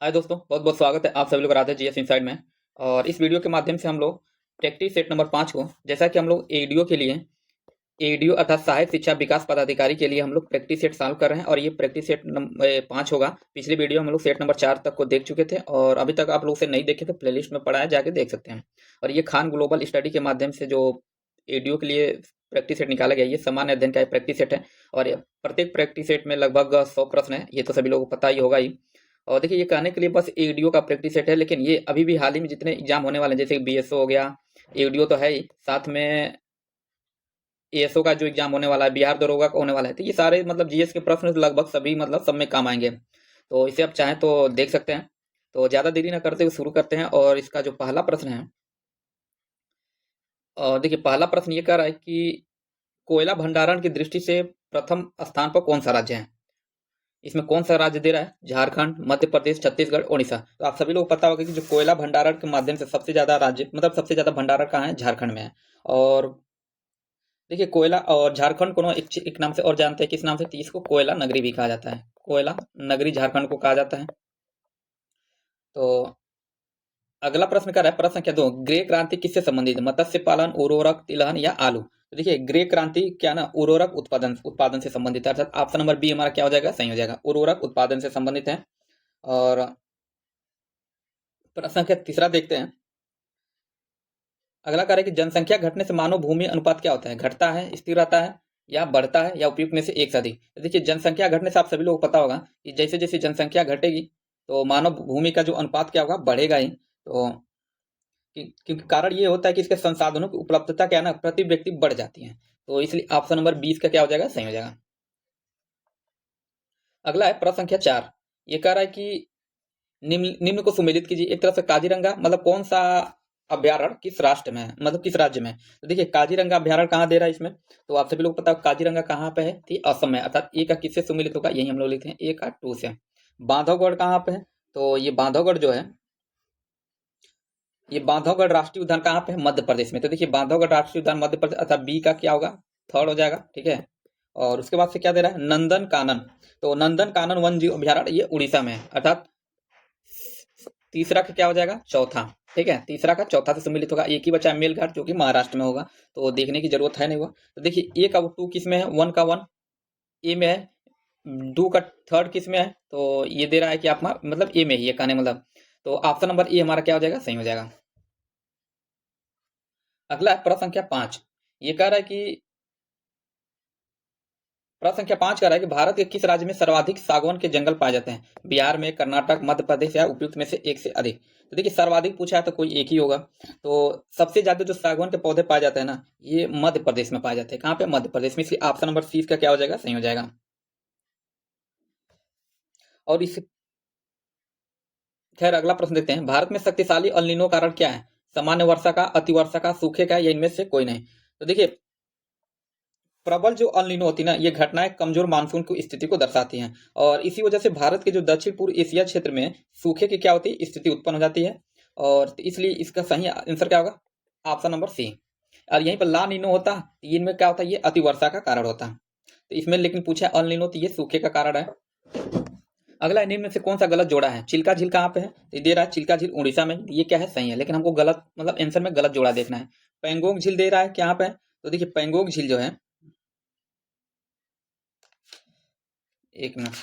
हाय दोस्तों, बहुत बहुत स्वागत है आप सभी लोग राधे जीएस इनसाइड में। और इस वीडियो के माध्यम से हम लोग प्रैक्टिस सेट नंबर 5 को, जैसा कि हम लोग एडीओ के लिए, एडीओ अर्थात सहायक शिक्षा विकास पदाधिकारी के लिए हम लोग प्रैक्टिस सेट सॉल्व कर रहे हैं। और ये प्रैक्टिस सेट नंबर 5 होगा। पिछले वीडियो हम लोग सेट नंबर 4 तक को देख चुके थे, और अभी तक आप लोग से नहीं देखे तो प्लेलिस्ट में पड़ा है, जाके देख सकते हैं। और ये खान ग्लोबल स्टडी के माध्यम से जो एडीओ के लिए प्रैक्टिस सेट निकाला गया, ये सामान्य अध्ययन का एक प्रैक्टिस सेट है। और प्रत्येक प्रैक्टिस सेट में लगभग 100 प्रश्न है, ये तो सभी लोगों को पता ही होगा ही। और देखिए, ये कहने के लिए बस एडीओ का प्रैक्टिस सेट है, लेकिन ये अभी भी हाल ही में जितने एग्जाम होने वाले हैं, जैसे बीएसओ हो गया, एडीओ तो है ही, साथ में एएसओ का जो एग्जाम होने वाला है, बिहार दरोगा का होने वाला है, तो ये सारे मतलब जीएस के प्रश्न लगभग सभी मतलब सब में काम आएंगे। तो इसे आप चाहें तो देख सकते हैं। तो ज़्यादा देरी ना करते हुए शुरू करते हैं। और इसका जो पहला प्रश्न है, देखिए पहला प्रश्न ये कह रहा है कि कोयला भंडारण की दृष्टि से प्रथम स्थान पर कौन सा राज्य है। इसमें कौन सा राज्य दे रहा है? झारखंड, मध्य प्रदेश, छत्तीसगढ़, उड़ीसा। तो आप सभी लोग पता होगा कि जो कोयला भंडारण के माध्यम से सबसे ज्यादा राज्य मतलब सबसे ज्यादा भंडारण कहाँ है? झारखंड में है। और देखिए, कोयला और झारखंड को ना एक नाम से और जानते हैं, किस नाम से? तो इसको कोयला नगरी भी कहा जाता है। कोयला नगरी झारखंड को कहा जाता है। तो अगला प्रश्न क्या रहा है? प्रश्न संख्या 2, ग्रे क्रांति किससे संबंधित है? मत्स्य पालन, उर्वरक, तिलहन या आलू। तो देखिए, ग्रे क्रांति क्या ना, उर्वरक उत्पादन उत्पादन से संबंधित है, अर्थात ऑप्शन नंबर बी हमारा क्या हो जाएगा? सही हो जाएगा, उर्वरक उत्पादन से संबंधित है। और प्रश्न संख्या तीसरा देखते हैं। अगला कार्य है कि जनसंख्या घटने से मानव भूमि अनुपात क्या होता है? घटता है, स्थिर रहता है, या बढ़ता है, या उपयुक्त में से एक से अधिक। तो देखिए, जनसंख्या घटने से आप सभी लोगों को पता होगा कि जैसे जैसे जनसंख्या घटेगी तो मानव भूमि का जो अनुपात क्या होगा? बढ़ेगा ही। तो क्योंकि कारण ये होता है कि इसके संसाधनों की उपलब्धता क्या है ना, प्रति व्यक्ति बढ़ जाती है। तो इसलिए ऑप्शन नंबर 20 का क्या हो जाएगा? सही हो जाएगा। अगला है प्रश्न संख्या 4। ये कह रहा है कि निम्न निम्न को सुमेलित कीजिए। एक तरफ से काजीरंगा मतलब कौन सा अभ्यारण्य किस राष्ट्र में है, मतलब किस राज्य में है? तो देखिए, काजीरंगा अभ्यारण्य कहाँ दे रहा है इसमें? तो आप सभी लोग पता है काजीरंगा कहाँ पे है? थी असम में, अर्थात ए का किससे सुमेलित होगा? यही हम लोग लिखते हैं, ए का 2 से। बांधवगढ़ कहाँ पे है? तो ये बांधवगढ़ जो है, ये बांधवगढ़ राष्ट्रीय उद्यान कहाँ पे है? मध्य प्रदेश में। तो देखिए, बांधवगढ़ राष्ट्रीय उद्यान मध्य प्रदेश, अर्थात बी का क्या होगा? थर्ड हो जाएगा। ठीक है। और उसके बाद से क्या दे रहा है? नंदन कानन। तो नंदन कानन वन जीव अभ्यारण्य ये उड़ीसा में है, अर्थात तीसरा का क्या हो जाएगा? चौथा। ठीक है, तीसरा का चौथा से सम्मिलित होगा। एक ही बचा है मेलघाट, जो कि महाराष्ट्र में होगा, तो देखने की जरूरत है नहीं हुआ। तो देखिए, ए का 2 किस में है? 1 का 1 ए में है, 2 का थर्ड किस में है? तो ये दे रहा है कि आप मतलब ए में ही है, कहने मतलब। तो ऑप्शन नंबर ए हमारा क्या हो जाएगा? सही हो जाएगा। अगला है प्रश्न संख्या 5। ये कह रहा है कि प्रश्न संख्या 5 कह रहा है कि भारत के किस राज्य में सर्वाधिक सागौन के जंगल पाए जाते हैं? बिहार में, कर्नाटक, मध्य प्रदेश, या उपयुक्त में से एक से अधिक। तो देखिए, सर्वाधिक पूछा है तो कोई एक ही होगा। तो सबसे ज्यादा जो सागौन के पौधे पाए जाते हैं ना, ये मध्य प्रदेश में पाए जाते हैं। कहाँ पे? मध्य प्रदेश में। इसलिए ऑप्शन नंबर सी का क्या हो जाएगा? सही हो जाएगा। और इस खैर अगला प्रश्न देखते हैं। भारत में शक्तिशाली अल नीनो कारण क्या है? सामान्य वर्षा का, अतिवर्षा का, सूखे का, या इनमें से कोई नहीं। तो देखिए, प्रबल जो अल नीनो होती है ना, ये घटनाएं कमजोर मानसून की स्थिति को दर्शाती हैं। और इसी वजह से भारत के जो दक्षिण पूर्व एशिया क्षेत्र में सूखे की क्या होती है? स्थिति उत्पन्न हो जाती है। और इसलिए इसका सही आंसर क्या होगा? Option number C. और यहीं पर ला नीनो होता, तो इनमें क्या होता है? ये अतिवर्षा का कारण होता है। तो इसमें लेकिन पूछा अल नीनो, तो ये सूखे का कारण है। अगला है, निम्न में से कौन सा गलत जोड़ा है? चिल्का झील कहाँ पे है? तो ये दे रहा है चिल्का झील उड़ीसा में, ये क्या है? सही है, लेकिन हमको गलत मतलब आंसर में गलत जोड़ा देखना है। पेंगोंग झील दे रहा है क्या पे है? तो देखिए, पेंगोंग झील जो है, एक मिनट,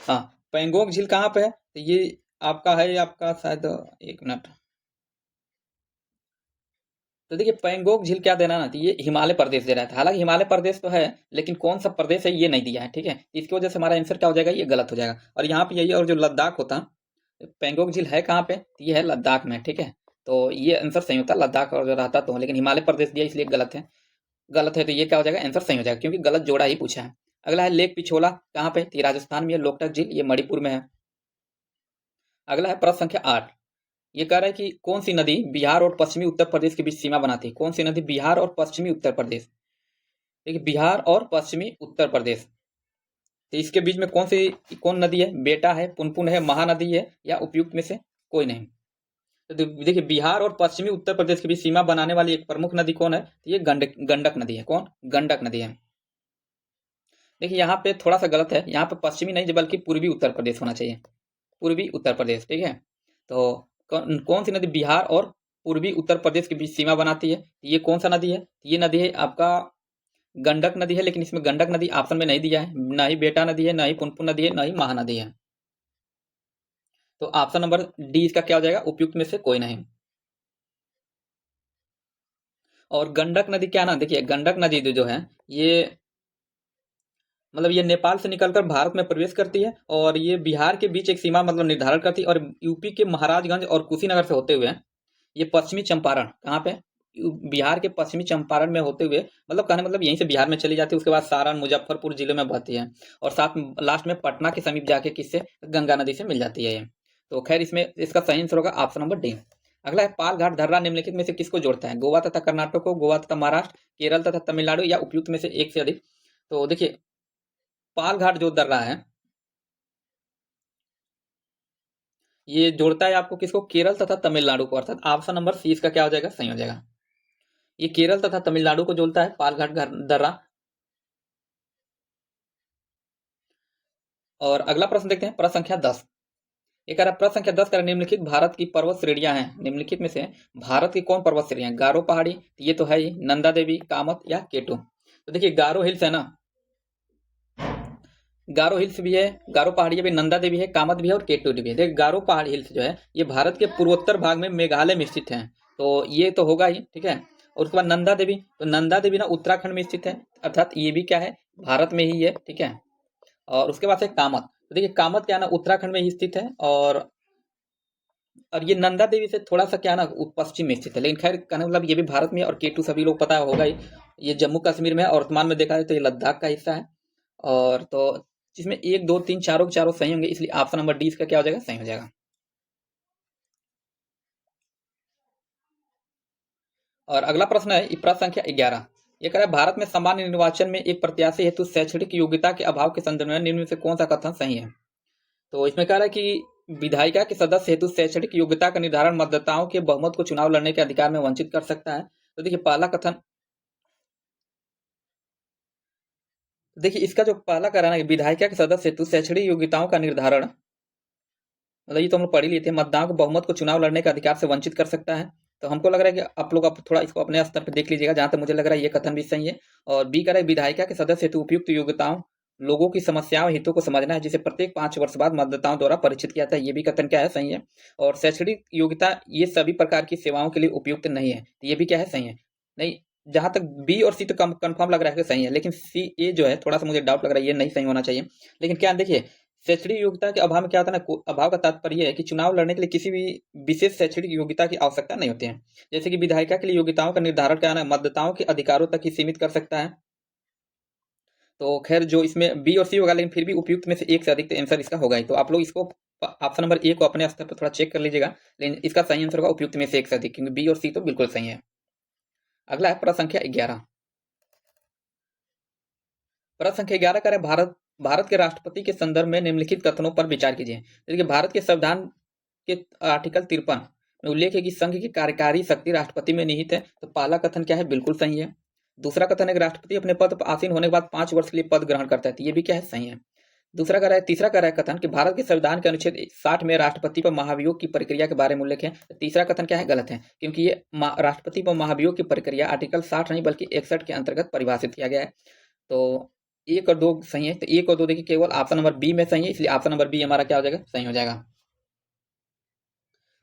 हाँ, पेंगोंग झील कहाँ पे है? तो ये आपका है, आपका शायद, एक मिनट। तो देखिए, पेंगोंग झील क्या देना ना, तो ये हिमालय प्रदेश दे रहा था। हालांकि हिमालय प्रदेश तो है, लेकिन कौन सा प्रदेश है ये नहीं दिया है। ठीक है, इसकी वजह से हमारा आंसर क्या हो जाएगा? ये गलत हो जाएगा। और यहाँ पे यही, और जो लद्दाख होता, पेंगोंग झील है कहाँ पे? तो ये है लद्दाख में। ठीक है, तो ये आंसर सही होता, लद्दाख और जो रहता तो, लेकिन हिमालय प्रदेश दिया इसलिए गलत है। गलत है, तो ये क्या हो जाएगा? आंसर सही हो जाएगा, क्योंकि गलत जोड़ा ही पूछा है। अगला है लेक पिछोला कहाँ पे? तो ये राजस्थान में है। लोकटक झील ये मणिपुर में है। अगला है प्रश्न संख्या 8। ये कह रहा है कि कौन सी नदी बिहार और पश्चिमी उत्तर प्रदेश के बीच सीमा बनाती है? कौन सी नदी बिहार और पश्चिमी उत्तर प्रदेश, देखिए बिहार और पश्चिमी उत्तर प्रदेश, तो इसके बीच में कौन नदी है? बेटा है, पुनपुन है, महानदी है, या उपयुक्त में से कोई नहीं। तो देखिए, बिहार और पश्चिमी उत्तर प्रदेश के बीच सीमा बनाने वाली एक प्रमुख नदी कौन है? तो ये गंडक नदी है। कौन? गंडक नदी है। देखिए यहाँ पे थोड़ा सा गलत है, यहाँ पे पश्चिमी नहीं बल्कि पूर्वी उत्तर प्रदेश होना चाहिए, पूर्वी उत्तर प्रदेश, ठीक है। तो कौन सी नदी बिहार और पूर्वी उत्तर प्रदेश के बीच सीमा बनाती है? ये कौन सा नदी है? ये नदी है आपका गंडक नदी है, लेकिन इसमें गंडक नदी ऑप्शन में नहीं दिया है, ना ही बेटा नदी है, ना ही पुनपुन नदी है, ना ही महानदी है। तो ऑप्शन नंबर डी इसका क्या हो जाएगा? उपयुक्त में से कोई नहीं। और गंडक नदी क्या ना, देखिए गंडक नदी जो है ये मतलब ये नेपाल से निकलकर भारत में प्रवेश करती है और ये बिहार के बीच एक सीमा मतलब निर्धारण करती है, और यूपी के महाराजगंज और कुशीनगर से होते हुए ये पश्चिमी चंपारण, कहाँ पे? बिहार के पश्चिमी चंपारण में होते हुए, मतलब कहने मतलब यहीं से बिहार में चली जाती है, उसके बाद सारण मुजफ्फरपुर जिले में बहती है, और साथ में लास्ट में पटना के समीप जाके किससे? गंगा नदी से मिल जाती है ये। तो खैर इसमें इसका सही आंसर होगा ऑप्शन नंबर डी। अगला है पाल घाट दर्रा निम्नलिखित में से किसको जोड़ता है? गोवा तथा कर्नाटक को, गोवा तथा महाराष्ट्र, केरल तथा तमिलनाडु, या उपयुक्त में से एक से अधिक? तो देखिए पाल घाट जो दर्रा है ये जोड़ता है आपको किसको? केरल तथा तमिलनाडु को, अर्थात ऑप्शन नंबर सी इसका क्या हो जाएगा? सही हो जाएगा। ये केरल तथा तमिलनाडु को जोड़ता है पाल घाट दर्रा। और अगला प्रश्न देखते हैं, प्रश्न संख्या 10। ये कह रहा है प्रश्न संख्या 10 कह रहा है निम्नलिखित भारत की पर्वत श्रेणियां हैं, निम्नलिखित में से भारत की कौन पर्वत श्रेणियां? गारो पहाड़ी, ये तो है ही, नंदा देवी, कामत, या केटू? तो देखिए गारो हिल्स है ना, गारो हिल्स भी है, गारो पहाड़ी भी, नंदा देवी है, कामत भी है, और केटू भी है। देखिए गारो पहाड़ी हिल्स जो है ये भारत के पूर्वोत्तर भाग में मेघालय में स्थित है, तो ये तो होगा ही, ठीक है। और उसके बाद नंदा देवी, तो नंदा देवी ना उत्तराखंड में स्थित है, अर्थात ये भी क्या है? भारत में ही है, ठीक है। और उसके बाद से कामत, तो देखिए कामत क्या है ना उत्तराखंड में ही स्थित है, और ये नंदा देवी से थोड़ा सा क्या है ना पश्चिम में स्थित है, लेकिन खैर कहने मतलब ये भी भारत में है। और केटू सभी लोग पता होगा ही, ये जम्मू कश्मीर में है, और वर्तमान में देखा जाए तो ये लद्दाख का हिस्सा है। और तो जिसमें एक दो तीन चारों के चारों सही होंगे, इसलिए ऑप्शन नंबर डी इसका क्या हो जाएगा? सही हो जाएगा। और अगला प्रश्न है प्रश्न संख्या 11। ये कह रहा है भारत में सामान्य निर्वाचन में एक प्रत्याशी हेतु शैक्षणिक योग्यता के अभाव के संदर्भ में निम्न में से कौन सा कथन सही है? तो इसमें कह रहा है कि विधायिका के सदस्य हेतु शैक्षणिक योग्यता का निर्धारण मतदाताओं के बहुमत को चुनाव लड़ने के अधिकार में वंचित कर सकता है। तो देखिए पहला कथन, देखिए इसका जो पहला कह रहा है ना विधायिका के सदस्य हेतु शैक्षणिक योग्यताओं का निर्धारण, मतलब ये तो हम लोग पढ़ ही लिए थे, मतदाताओं को बहुमत को चुनाव लड़ने के अधिकार से वंचित कर सकता है। तो हमको लग रहा है कि आप लोग अब थोड़ा इसको अपने स्तर पर देख लीजिएगा, जहां तक मुझे लग रहा है ये कथन भी सही है। और बी कह रहा है विधायिका के सदस्य हेतु उपयुक्त योग्यताओं लोगों की समस्याओं हितों को समझना है, जिसे प्रत्येक 5 वर्ष बाद मतदाताओं द्वारा परीक्षित किया जाता है, ये भी कथन क्या है? सही है। और शैक्षणिक योग्यता ये सभी प्रकार की सेवाओं के लिए उपयुक्त नहीं है, तो ये भी क्या है? सही है। नहीं, जहां तक बी और सी तो कंफर्म लग रहा है कि सही है, लेकिन सी ए जो है थोड़ा सा मुझे डाउट लग रहा है, ये नहीं सही होना चाहिए। लेकिन क्या देखिए शैक्षणिक योग्यता के अभाव में क्या होता है ना, अभाव का तात्पर्य है कि चुनाव लड़ने के लिए किसी भी विशेष शैक्षणिक योग्यता की आवश्यकता नहीं होती है। जैसे कि विधायिका के लिए योग्यताओं का निर्धारण क्या है ना मतदाताओं के अधिकारों तक ही सीमित कर सकता है। तो खैर जो इसमें बी और सी होगा, लेकिन फिर भी उपयुक्त में से एक से अधिक तो आंसर इसका होगा ही। तो आप लोग इसको ऑप्शन नंबर ए को अपने स्तर पर थोड़ा चेक कर लीजिएगा, लेकिन इसका सही आंसर होगा उपयुक्त में से एक से अधिक, क्योंकि बी और सी तो बिल्कुल सही है। अगला है प्रश्न संख्या 11। प्रश्न संख्या 11 का है भारत भारत के राष्ट्रपति के संदर्भ में निम्नलिखित कथनों पर विचार कीजिए। देखिए भारत के संविधान के आर्टिकल 53 में उल्लेख है कि संघ की कार्यकारी शक्ति राष्ट्रपति में निहित है। तो पहला कथन क्या है? बिल्कुल सही है। दूसरा कथन है कि राष्ट्रपति अपने पद पर आसीन होने के बाद 5 वर्ष के लिए पद ग्रहण करता है, तो ये भी क्या है? सही है। तीसरा कह रहा है कथन कि भारत के संविधान के अनुच्छेद 60 में राष्ट्रपति पर महाभियोग की प्रक्रिया के बारे में उल्लेख है। तीसरा कथन क्या है? गलत है, क्योंकि ये राष्ट्रपति पर महाभियोग की प्रक्रिया आर्टिकल 60 नहीं बल्कि 61 के अंतर्गत परिभाषित किया गया है। तो एक और दो सही है, तो एक और दो देखिए केवल ऑप्शन नंबर बी में सही है, इसलिए ऑप्शन नंबर बी हमारा क्या हो जाएगा? सही हो जाएगा।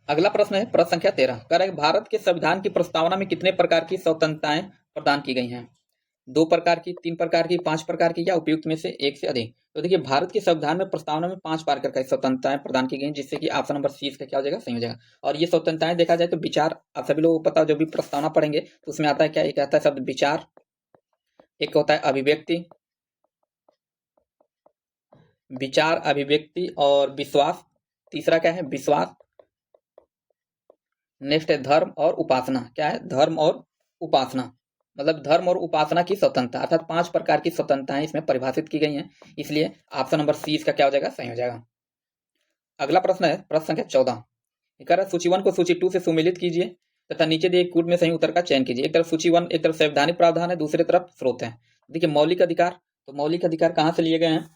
अगला प्रश्न है प्रश्न संख्या 13 कह रहा है भारत के संविधान की प्रस्तावना में कितने प्रकार की स्वतंत्रताएं प्रदान की गई हैं? 2 प्रकार की, 3 प्रकार की, 5 प्रकार की, या उपयुक्त में से एक से अधिक? तो देखिए भारत के संविधान में प्रस्तावना में 5 प्रकार की स्वतंत्रताएं प्रदान की गई, जिससे कि ऑप्शन नंबर सी इसका क्या हो जाएगा? सही हो जाएगा। और ये स्वतंत्रताएं देखा जाए तो विचार, आप सभी लोगों को पता, जो भी प्रस्तावना पढ़ेंगे तो उसमें आता है क्या? एक आता है शब्द विचार, एक होता है अभिव्यक्ति, विचार, अभिव्यक्ति और विश्वास। तीसरा क्या है? विश्वास। नेक्स्ट है धर्म और उपासना। क्या है? धर्म और उपासना, मतलब धर्म और उपासना की स्वतंत्रता, अर्थात 5 प्रकार की स्वतंत्रताएं इसमें परिभाषित की गई हैं, इसलिए ऑप्शन नंबर सी इसका क्या हो जाएगा? सही हो जाएगा। अगला प्रश्न है प्रश्न संख्या 14। कह रहा है सूची 1 को सूची 2 से सुमेलित कीजिए तथा नीचे दिए कूट में सही उत्तर का चयन कीजिए। एक तरफ सूची 1 एक तरफ संवैधानिक प्रावधान है, दूसरी तरफ स्रोत है। देखिए मौलिक अधिकार, तो मौलिक अधिकार कहाँ से लिए गए हैं?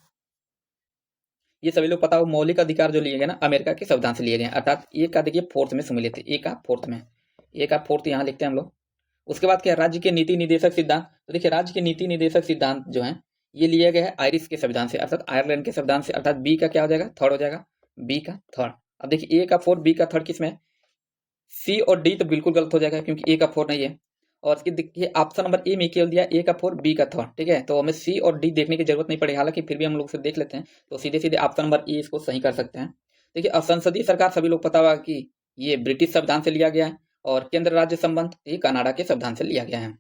ये सभी लोग पता हो, मौलिक अधिकार जो लिए गए ना अमेरिका के संविधान से लिए गए हैं, अर्थात ए का देखिए फोर्थ में सम्मिलित है, ए का फोर्थ में, ए का फोर्थ यहाँ लिखते हैं हम लोग। उसके बाद क्या है, राज्य के नीति निदेशक सिद्धांत। तो देखिए राज्य के नीति निदेशक सिद्धांत जो है ये लिए गए हैं आयरिश के संविधान से, अर्थात आयरलैंड के संविधान से, अर्थात बी का क्या हो जाएगा, थर्ड हो जाएगा, बी का थर्ड। अब देखिए ए का फोर्थ बी का थर्ड किसमें है, सी और डी तो बिल्कुल गलत हो जाएगा क्योंकि ए का फोर नहीं है। और इसकी देखिए ऑप्शन नंबर ए में केवल दिया ए का फोर बी का थर्ड, ठीक है, तो हमें सी और डी देखने की जरूरत नहीं पड़ेगी, हालांकि फिर भी हम लोग से देख लेते हैं, तो सीधे सीधे ऑप्शन नंबर ए इसको सही कर सकते हैं। देखिए अब संसदीय सरकार सभी लोग पता होगा कि ये ब्रिटिश संविधान से लिया गया है, और केंद्र राज्य संबंध ये कनाडा के संविधान से लिया गया है।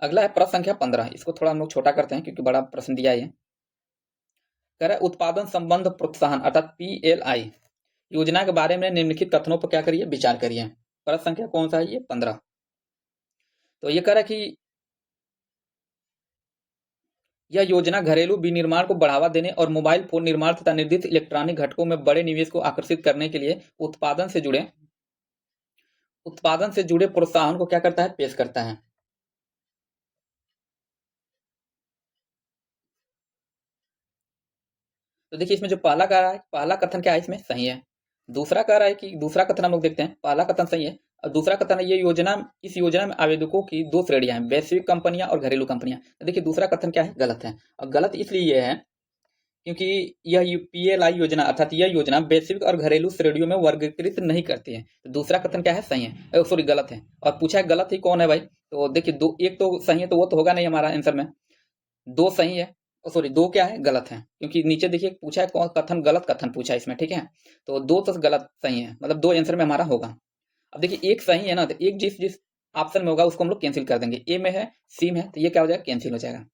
अगला है प्रश्न संख्या 15, इसको थोड़ा हम लोग छोटा करते हैं क्योंकि बड़ा प्रश्न दिया है। कह रहा है उत्पादन संबंध प्रोत्साहन अर्थात PLI योजना के बारे में निम्नलिखित कथनों पर क्या करिए, विचार करिए। प्रश्न संख्या कौन सा है, ये 15। तो ये कह रहा है कि यह योजना घरेलू विनिर्माण को बढ़ावा देने और मोबाइल फोन निर्माण तथा निर्दिष्ट इलेक्ट्रॉनिक घटकों में बड़े निवेश को आकर्षित करने के लिए उत्पादन से जुड़े प्रोत्साहन को क्या करता है, पेश करता है। तो देखिए इसमें जो पहला कह रहा है, पहला कथन क्या है इसमें सही है। दूसरा कह रहा है कि दूसरा कथन हम लोग देखते हैं, पहला कथन सही है और दूसरा कथन है ये योजना, इस योजना में आवेदकों की दो श्रेणियां हैं, वैश्विक कंपनियां और घरेलू कंपनियां। तो देखिए दूसरा कथन क्या है, गलत है, और गलत इसलिए है क्योंकि यह PLI योजना अर्थात यह योजना वैश्विक और घरेलू श्रेणियों में वर्गीकृत नहीं करती है। तो दूसरा कथन क्या है, सही है, सॉरी गलत है। और पूछा है गलत ही कौन है भाई, तो देखिए दो, एक तो सही है तो वो तो होगा नहीं हमारा आंसर में, दो सही है, सॉरी दो क्या है, गलत है, क्योंकि नीचे देखिए पूछा है कौन कथन, गलत कथन पूछा है इसमें, ठीक है, तो दो तो गलत सही है, मतलब दो आंसर में हमारा होगा। अब देखिए एक सही है ना, तो एक जिस जिस ऑप्शन में होगा उसको हम लोग कैंसिल कर देंगे, ए में है, सी में है, तो ये क्या हो जाएगा, कैंसिल हो जाएगा।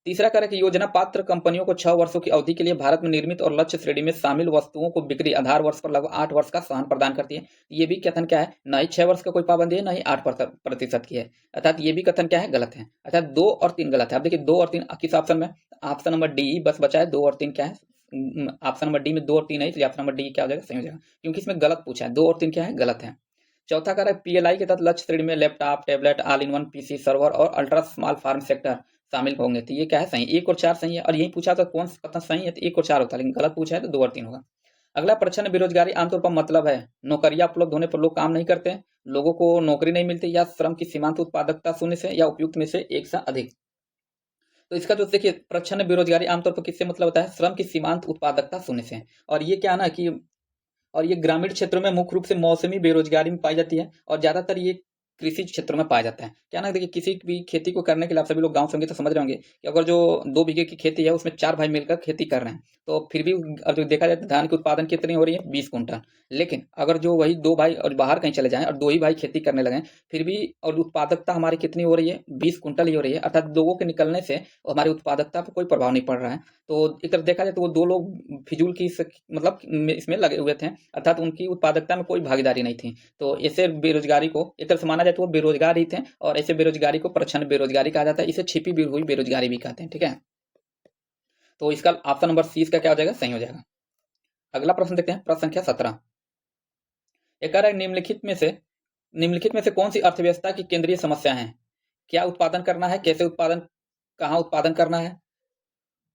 तीसरा कह रहा है कि योजना पात्र कंपनियों को 6 वर्षों की अवधि के लिए भारत में निर्मित और लक्ष्य श्रेणी में शामिल वस्तुओं को बिक्री आधार वर्ष पर लगभग 8 वर्ष का सहन प्रदान करती है। ये भी कथन क्या है, ना ही 6 वर्ष का कोई पाबंदी है, ना ही 8% की है, अर्थात ये भी कथन क्या है, गलत है, अर्थात 2 और 3 गलत है। अब देखिए 2 और 3 किस ऑप्शन में, ऑप्शन नंबर डी बस बचा है, 2 और 3 क्या है, ऑप्शन नंबर डी में 2 और 3 है, इसलिए ऑप्शन नंबर डी क्या हो जाएगा, सही हो जाएगा, क्योंकि इसमें गलत पूछा है, 2 और 3 क्या है, गलत है। चौथा कह रहा है PLI के तहत लक्ष्य श्रेणी में laptop, tablet, all in one PC server और अल्ट्रा स्मॉल फार्म सेक्टर शामिल होंगे, तो ये क्या है, सही, 1 और 4 सही है, और यही पूछा तो कौन सा कथन सही है, तो 1 और 4 होता है, लेकिन गलत पूछा है तो 2 और 3 होगा। अगला प्रश्न, बेरोजगारी आमतौर पर मतलब है नौकरियां उपलब्ध होने पर लोग काम नहीं करते, लोगों को नौकरी नहीं मिलती, या श्रम की सीमांत उत्पादकता शून्य से, या उपयुक्त में से एक से अधिक। तो इसका जो देखिए प्रश्न बेरोजगारी आमतौर पर किससे मतलब होता है, श्रम की सीमांत उत्पादकता शून्य से, और ये क्या ना कि और ये ग्रामीण क्षेत्रों में मुख्य रूप से मौसमी बेरोजगारी में पाई जाती है, और ज्यादातर ये कृषि क्षेत्रों में पाया जाता है। क्या ना देखिए किसी भी खेती को करने के लिए आप सभी लोग गांव से होंगे तो समझ रहे होंगे कि अगर जो 2 बीघे की खेती है उसमें 4 भाई मिलकर खेती कर रहे हैं, तो फिर भी अब जो देखा जाए तो धान की उत्पादन कितनी हो रही है, 20 कुंटल। लेकिन अगर जो वही 2 भाई और बाहर कहीं चले जाएं और 2 ही भाई खेती करने लगे, फिर भी और उत्पादकता हमारी कितनी हो रही है, 20 कुंटल ही हो रही है, अर्थात लोगों के निकलने से हमारी उत्पादकता पर कोई प्रभाव नहीं पड़ रहा है। तो एक तरफ देखा जाए तो वो 2 लोग फिजूल की मतलब इसमें लगे हुए थे, अर्थात उनकी उत्पादकता में कोई भागीदारी नहीं थी। तो ऐसे बेरोजगारी को एक तरफ से माना जाए तो वो बेरोजगार ही थे, और ऐसे बेरोजगारी को प्रच्छन्न बेरोजगारी कहा जाता है, इसे छिपी भी हुई बेरोजगारी भी कहते हैं, ठीक है। तो इसका ऑप्शन नंबर सी इसका क्या हो जाएगा, सही हो जाएगा। अगला प्रश्न देखते हैं, प्रश्न संख्या 17। एक कह रहा है निम्नलिखित में से कौन सी अर्थव्यवस्था की केंद्रीय समस्या है, क्या उत्पादन करना है, कैसे उत्पादन, कहाँ उत्पादन करना है,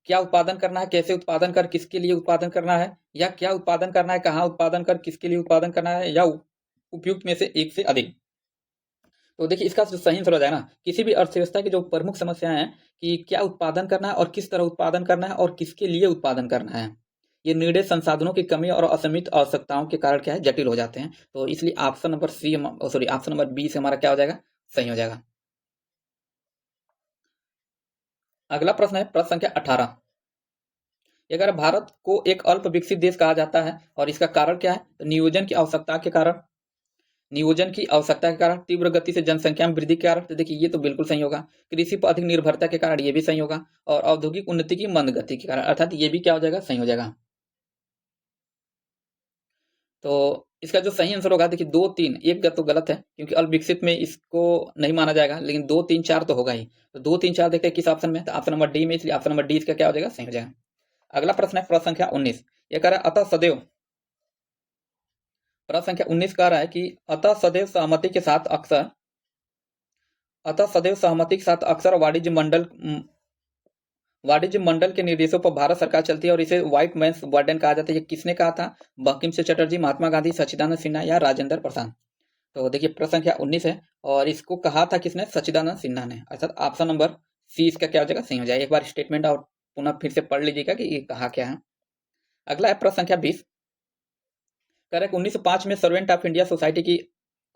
क्या उत्पादन करना है, कैसे उत्पादन कर किसके लिए उत्पादन करना है, या क्या उत्पादन करना है, कहाँ उत्पादन कर किसके लिए उत्पादन करना है, या उपयुक्त में से एक से अधिक। तो देखिए इसका जो सही आंसर हो जाएगा ना, किसी भी अर्थव्यवस्था की जो प्रमुख समस्याएं हैं कि क्या उत्पादन करना है और किस तरह उत्पादन करना है और किसके लिए उत्पादन करना है, ये निर्णय संसाधनों की कमी और असीमित आवश्यकताओं के कारण क्या है, जटिल हो जाते हैं। तो इसलिए option number option number B से हमारा क्या हो जाएगा, सही हो जाएगा। अगला प्रश्न है प्रश्न संख्या 18। अगर भारत को एक अल्प विकसित देश कहा जाता है और इसका कारण क्या है, तो नियोजन की आवश्यकता के कारण, तीव्र गति से जनसंख्या में वृद्धि के कारण, तो देखिए ये तो बिल्कुल सही होगा, कृषि पर अधिक निर्भरता के कारण, ये भी सही होगा, और औद्योगिक उन्नति की मंद गति के कारण, अर्थात ये भी क्या हो जाएगा, सही हो जाएगा। तो इसका जो सही आंसर होगा देखिए 2 3, एक तो गलत है क्योंकि अल्प विकसित में इसको नहीं माना जाएगा, लेकिन 2 3 4 तो होगा ही। तो 2 3 4 देखते हैं किस ऑप्शन में, तो ऑप्शन नंबर डी में, इसलिए ऑप्शन नंबर डी इसका क्या हो जाएगा, सही हो जाएगा। अगला प्रश्न है प्रश्न संख्या 19। ये कह रहा है प्रश्न संख्या 19 कह रहा है कि अतः सदैव सहमति के साथ अक्सर वाणिज्य मंडल वाणिज्य मंडल के निर्देशों पर भारत सरकार चलती है और इसे व्हाइट मैन्स बर्डन कहा जाता है। ये किसने कहा था? बंकिम सिंह चटर्जी, महात्मा गांधी, सच्चिदानंद सिन्हा या राजेंद्र प्रसाद? तो देखिए प्रश्न संख्या 19 है और इसको कहा था किसने? सच्चिदानंद सिन्हा ने। अर्थात ऑप्शन नंबर सी इसका क्या हो जाएगा? सही हो जाएगा। एक बार स्टेटमेंट और पुनः फिर से पढ़ लीजिएगा कि ये कहा क्या है। अगला है प्रश्न संख्या 20। करेक्ट 1905 में सर्वेंट ऑफ इंडिया सोसाइटी की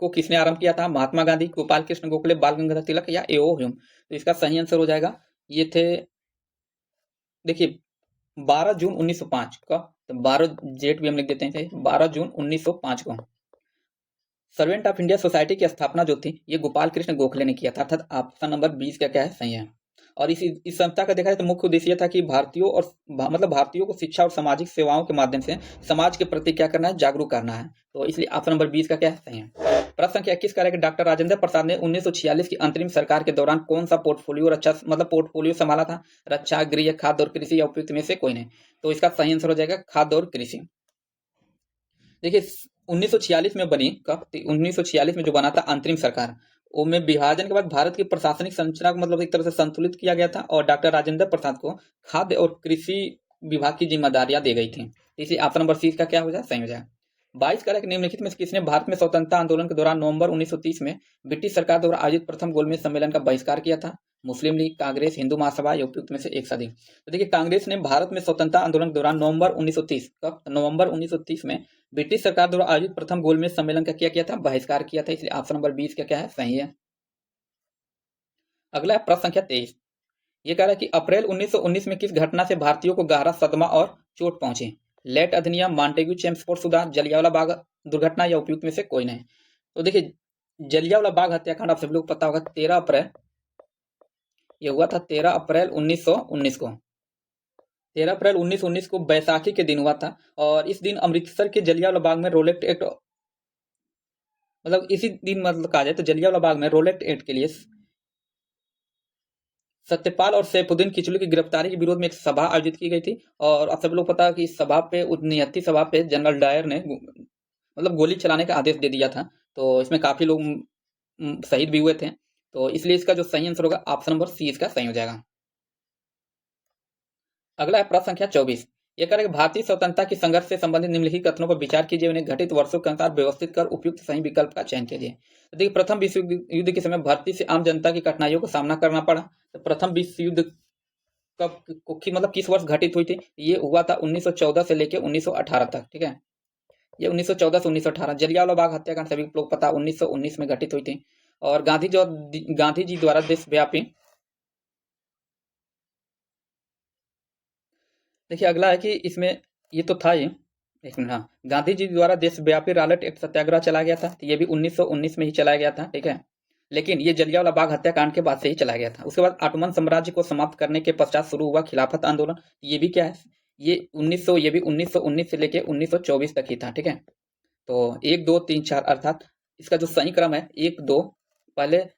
को किसने आरंभ किया था? महात्मा गांधी, गोपाल कृष्ण गोखले, बाल गंगाधर तिलक या एओ ह्यूम? तो इसका सही आंसर हो जाएगा, ये थे देखिए 12 जून 1905 का, तो 12 जेट भी हम लिख देते हैं, 12 जून 1905 को सर्वेंट ऑफ इंडिया सोसाइटी की स्थापना जो थी ये गोपाल कृष्ण गोखले ने किया था। अर्थात ऑप्शन नंबर 20 का क्या है? सही है। और इस संस्था का देखा जाए तो मुख्य उद्देश्य था कि भारतीयों और मतलब भारतीयों को शिक्षा और सामाजिक सेवाओं के माध्यम से समाज के प्रति क्या करना है? जागरूक करना है। तो इसलिए ऑप्शन नंबर 20 का क्या है? सही है। प्रश्न संख्या 21 करेगा डॉक्टर राजेंद्र प्रसाद ने 1946 की अंतरिम सरकार के दौरान कौन सा पोर्टफोलियो संभाला था? रक्षा, गृह, खाद्य और कृषि या उपयुक्त में से कोई नहीं? तो इसका सही आंसर हो जाएगा खाद्य और कृषि। देखिए 1946 में बनी, कब? 1946 में जो बना था अंतरिम सरकार, वो में विभाजन के बाद भारत की प्रशासनिक संरचना को मतलब एक तरह से संतुलित किया गया था और डॉक्टर राजेंद्र प्रसाद को खाद्य और कृषि विभाग की जिम्मेदारियां दी गई थी। इसलिए ऑप्शन नंबर सी का क्या हो जाए? सही हो जाए। 22 करेक्ट निम्नलिखित में से किसने भारत में स्वतंत्रता आंदोलन के दौरान नवंबर 1930 में ब्रिटिश सरकार द्वारा आयोजित प्रथम गोलमेज सम्मेलन का बहिष्कार किया था? मुस्लिम लीग, कांग्रेस, हिंदू महासभा या उपयुक्त में से एक सदी? तो देखिए कांग्रेस ने भारत में स्वतंत्रता आंदोलन के दौरान नवंबर 1930 कब? नवंबर 1930 में ब्रिटिश सरकार द्वारा आयोजित प्रथम गोलमेज सम्मेलन का क्या किया था? बहिष्कार किया था। इसलिए ऑप्शन नंबर 20 का क्या है? सही है। अगला है प्रश्न संख्या 23। ये कह रहा है कि अप्रैल 1919 में किस घटना से भारतीयों को गहरा सदमा और चोट पहुंची? लेट अधिनियम, मॉन्टेग्यू चेम्सफोर्ड सुधार, जलियांवाला बाग दुर्घटना या उपयुक्त में से कोई नहीं? तो देखिए जलियांवाला बाग हत्याकांड आप सभी लोग पता होगा 13 अप्रैल, ये हुआ था 13 अप्रैल 1919 को। 13 अप्रैल 1919 को बैसाखी के दिन हुआ था और इस दिन अमृतसर के जलियांवाला बाग में रोलेट एक्ट मतलब इसी दिन मतलब कहा जाए तो जलियांवाला बाग में रोलेट एक्ट के लिए सत्यपाल और सैफुद्दीन किचलू की गिरफ्तारी के विरोध में एक सभा आयोजित की गई थी और आप सब लोग पता है कि इस सभा पे नियति सभा पे जनरल डायर ने मतलब गोली चलाने का आदेश दे दिया था। तो इसमें काफी लोग शहीद भी हुए थे। तो इसलिए इसका जो सही आंसर होगा ऑप्शन नंबर सी इसका सही हो जाएगा। अगला है प्रश्न संख्या 24। यह करेगा भारतीय स्वतंत्रता की संघर्ष से संबंधित निम्नलिखित कथनों पर विचार कीजिए, उन्हें घटित वर्षों के अनुसार व्यवस्थित कर उपयुक्त सही विकल्प का चयन कीजिए। तो देखिए प्रथम विश्व युद्ध के समय भर्ती से आम जनता की कठिनाइयों का सामना करना पड़ा। तो प्रथम विश्व युद्ध कब मतलब किस वर्ष घटित हुई थी? ये हुआ था 1914 से लेकर 1918 तक। ठीक है, ये 1914 से 1918। जलियांवाला बाग हत्याकांड सभी लोग पता 1919 में घटित हुई थी और गांधी जी द्वारा देशव्यापी देखिए अगला है कि इसमें ये तो था ये एक मिनट, हाँ गांधी जी द्वारा देशव्यापी रॉलेट एक्ट सत्याग्रह चला गया था। तो ये भी 1919 में ही चलाया गया था। ठीक है, लेकिन ये जलियांवाला बाग हत्याकांड के बाद से ही चलाया गया था। उसके बाद ऑटोमन साम्राज्य को समाप्त करने के पश्चात शुरू हुआ खिलाफत आंदोलन। ये भी क्या है? ये 1919 से लेके 1924 तक ही था। ठीक है, तो 1 2 3 4 अर्थात इसका जो सही क्रम है 1 2 पहले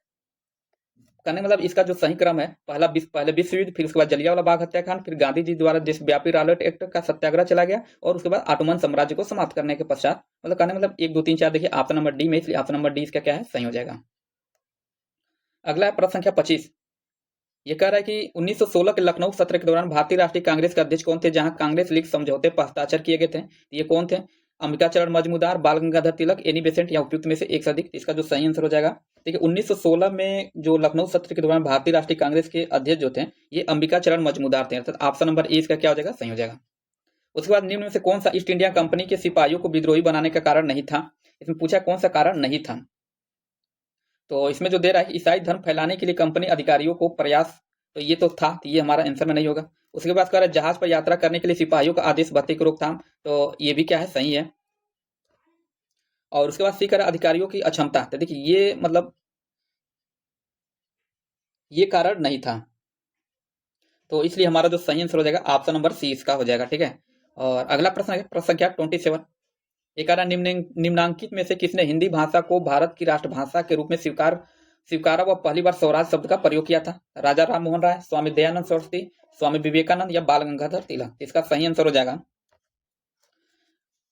कहने मतलब इसका जो सही क्रम है पहले विश्व युद्ध, फिर उसके बाद जलियांवाला बाग हत्याकांड, फिर गांधी जी द्वारा देशव्यापी रॉलेट एक्ट का सत्याग्रह चला गया और उसके बाद ऑटोमन साम्राज्य को समाप्त करने के पश्चात मतलब कहने मतलब 1 2 3 4 देखिए ऑप्शन नंबर डी में, इसलिए ऑप्शन नंबर डी इसका क्या है? सही हो जाएगा। अगला है प्रश्न संख्या 25। ये कह रहा है कि 1916 के लखनऊ सत्र के दौरान भारतीय राष्ट्रीय कांग्रेस के अध्यक्ष कौन थे जहां कांग्रेस लीग समझौते पर हस्ताक्षर किए गए थे? ये कौन थे? अंबिका चरण मजमूदार, बाल गंगाधर तिलक, एनी बेसेंट या उपयुक्त में से एक से अधिक? इसका जो सही आंसर हो जाएगा देखिए 1916 में जो लखनऊ सत्र के दौरान भारतीय राष्ट्रीय कांग्रेस के अध्यक्ष जो थे ये अंबिका चरण मजमूदार थे। अर्थात ऑप्शन नंबर ए इसका क्या हो जाएगा? सही हो जाएगा। उसके बाद निम्न में से कौन सा ईस्ट इंडिया कंपनी के सिपाहियों को विद्रोही बनाने का कारण नहीं था? इसमें पूछा कौन सा कारण नहीं था। तो इसमें जो दे रहा है ईसाई धर्म फैलाने के लिए कंपनी अधिकारियों को प्रयास, तो ये तो था, तो ये हमारा आंसर में नहीं होगा। उसके बाद कह रहा है जहाज पर यात्रा करने के लिए सिपाहियों का आदेश भर्ती की रोकथाम, तो ये भी क्या है? सही है। और उसके बाद सी कह रहा है अधिकारियों की अक्षमता, तो देखिए ये मतलब ये कारण नहीं था। तो इसलिए हमारा जो सही आंसर हो जाएगा ऑप्शन नंबर सी इसका हो जाएगा। ठीक है, और अगला प्रश्न है प्रश्न संख्या 27। एक निम्नांकित में से किसने हिंदी भाषा को भारत की राष्ट्रभाषा के रूप में स्वीकारा व पहली बार स्वराज शब्द का प्रयोग किया था? राजा राम मोहन राय, स्वामी दयानंद सरस्वती, स्वामी विवेकानंद या बाल गंगाधर तिलक? इसका सही आंसर हो जाएगा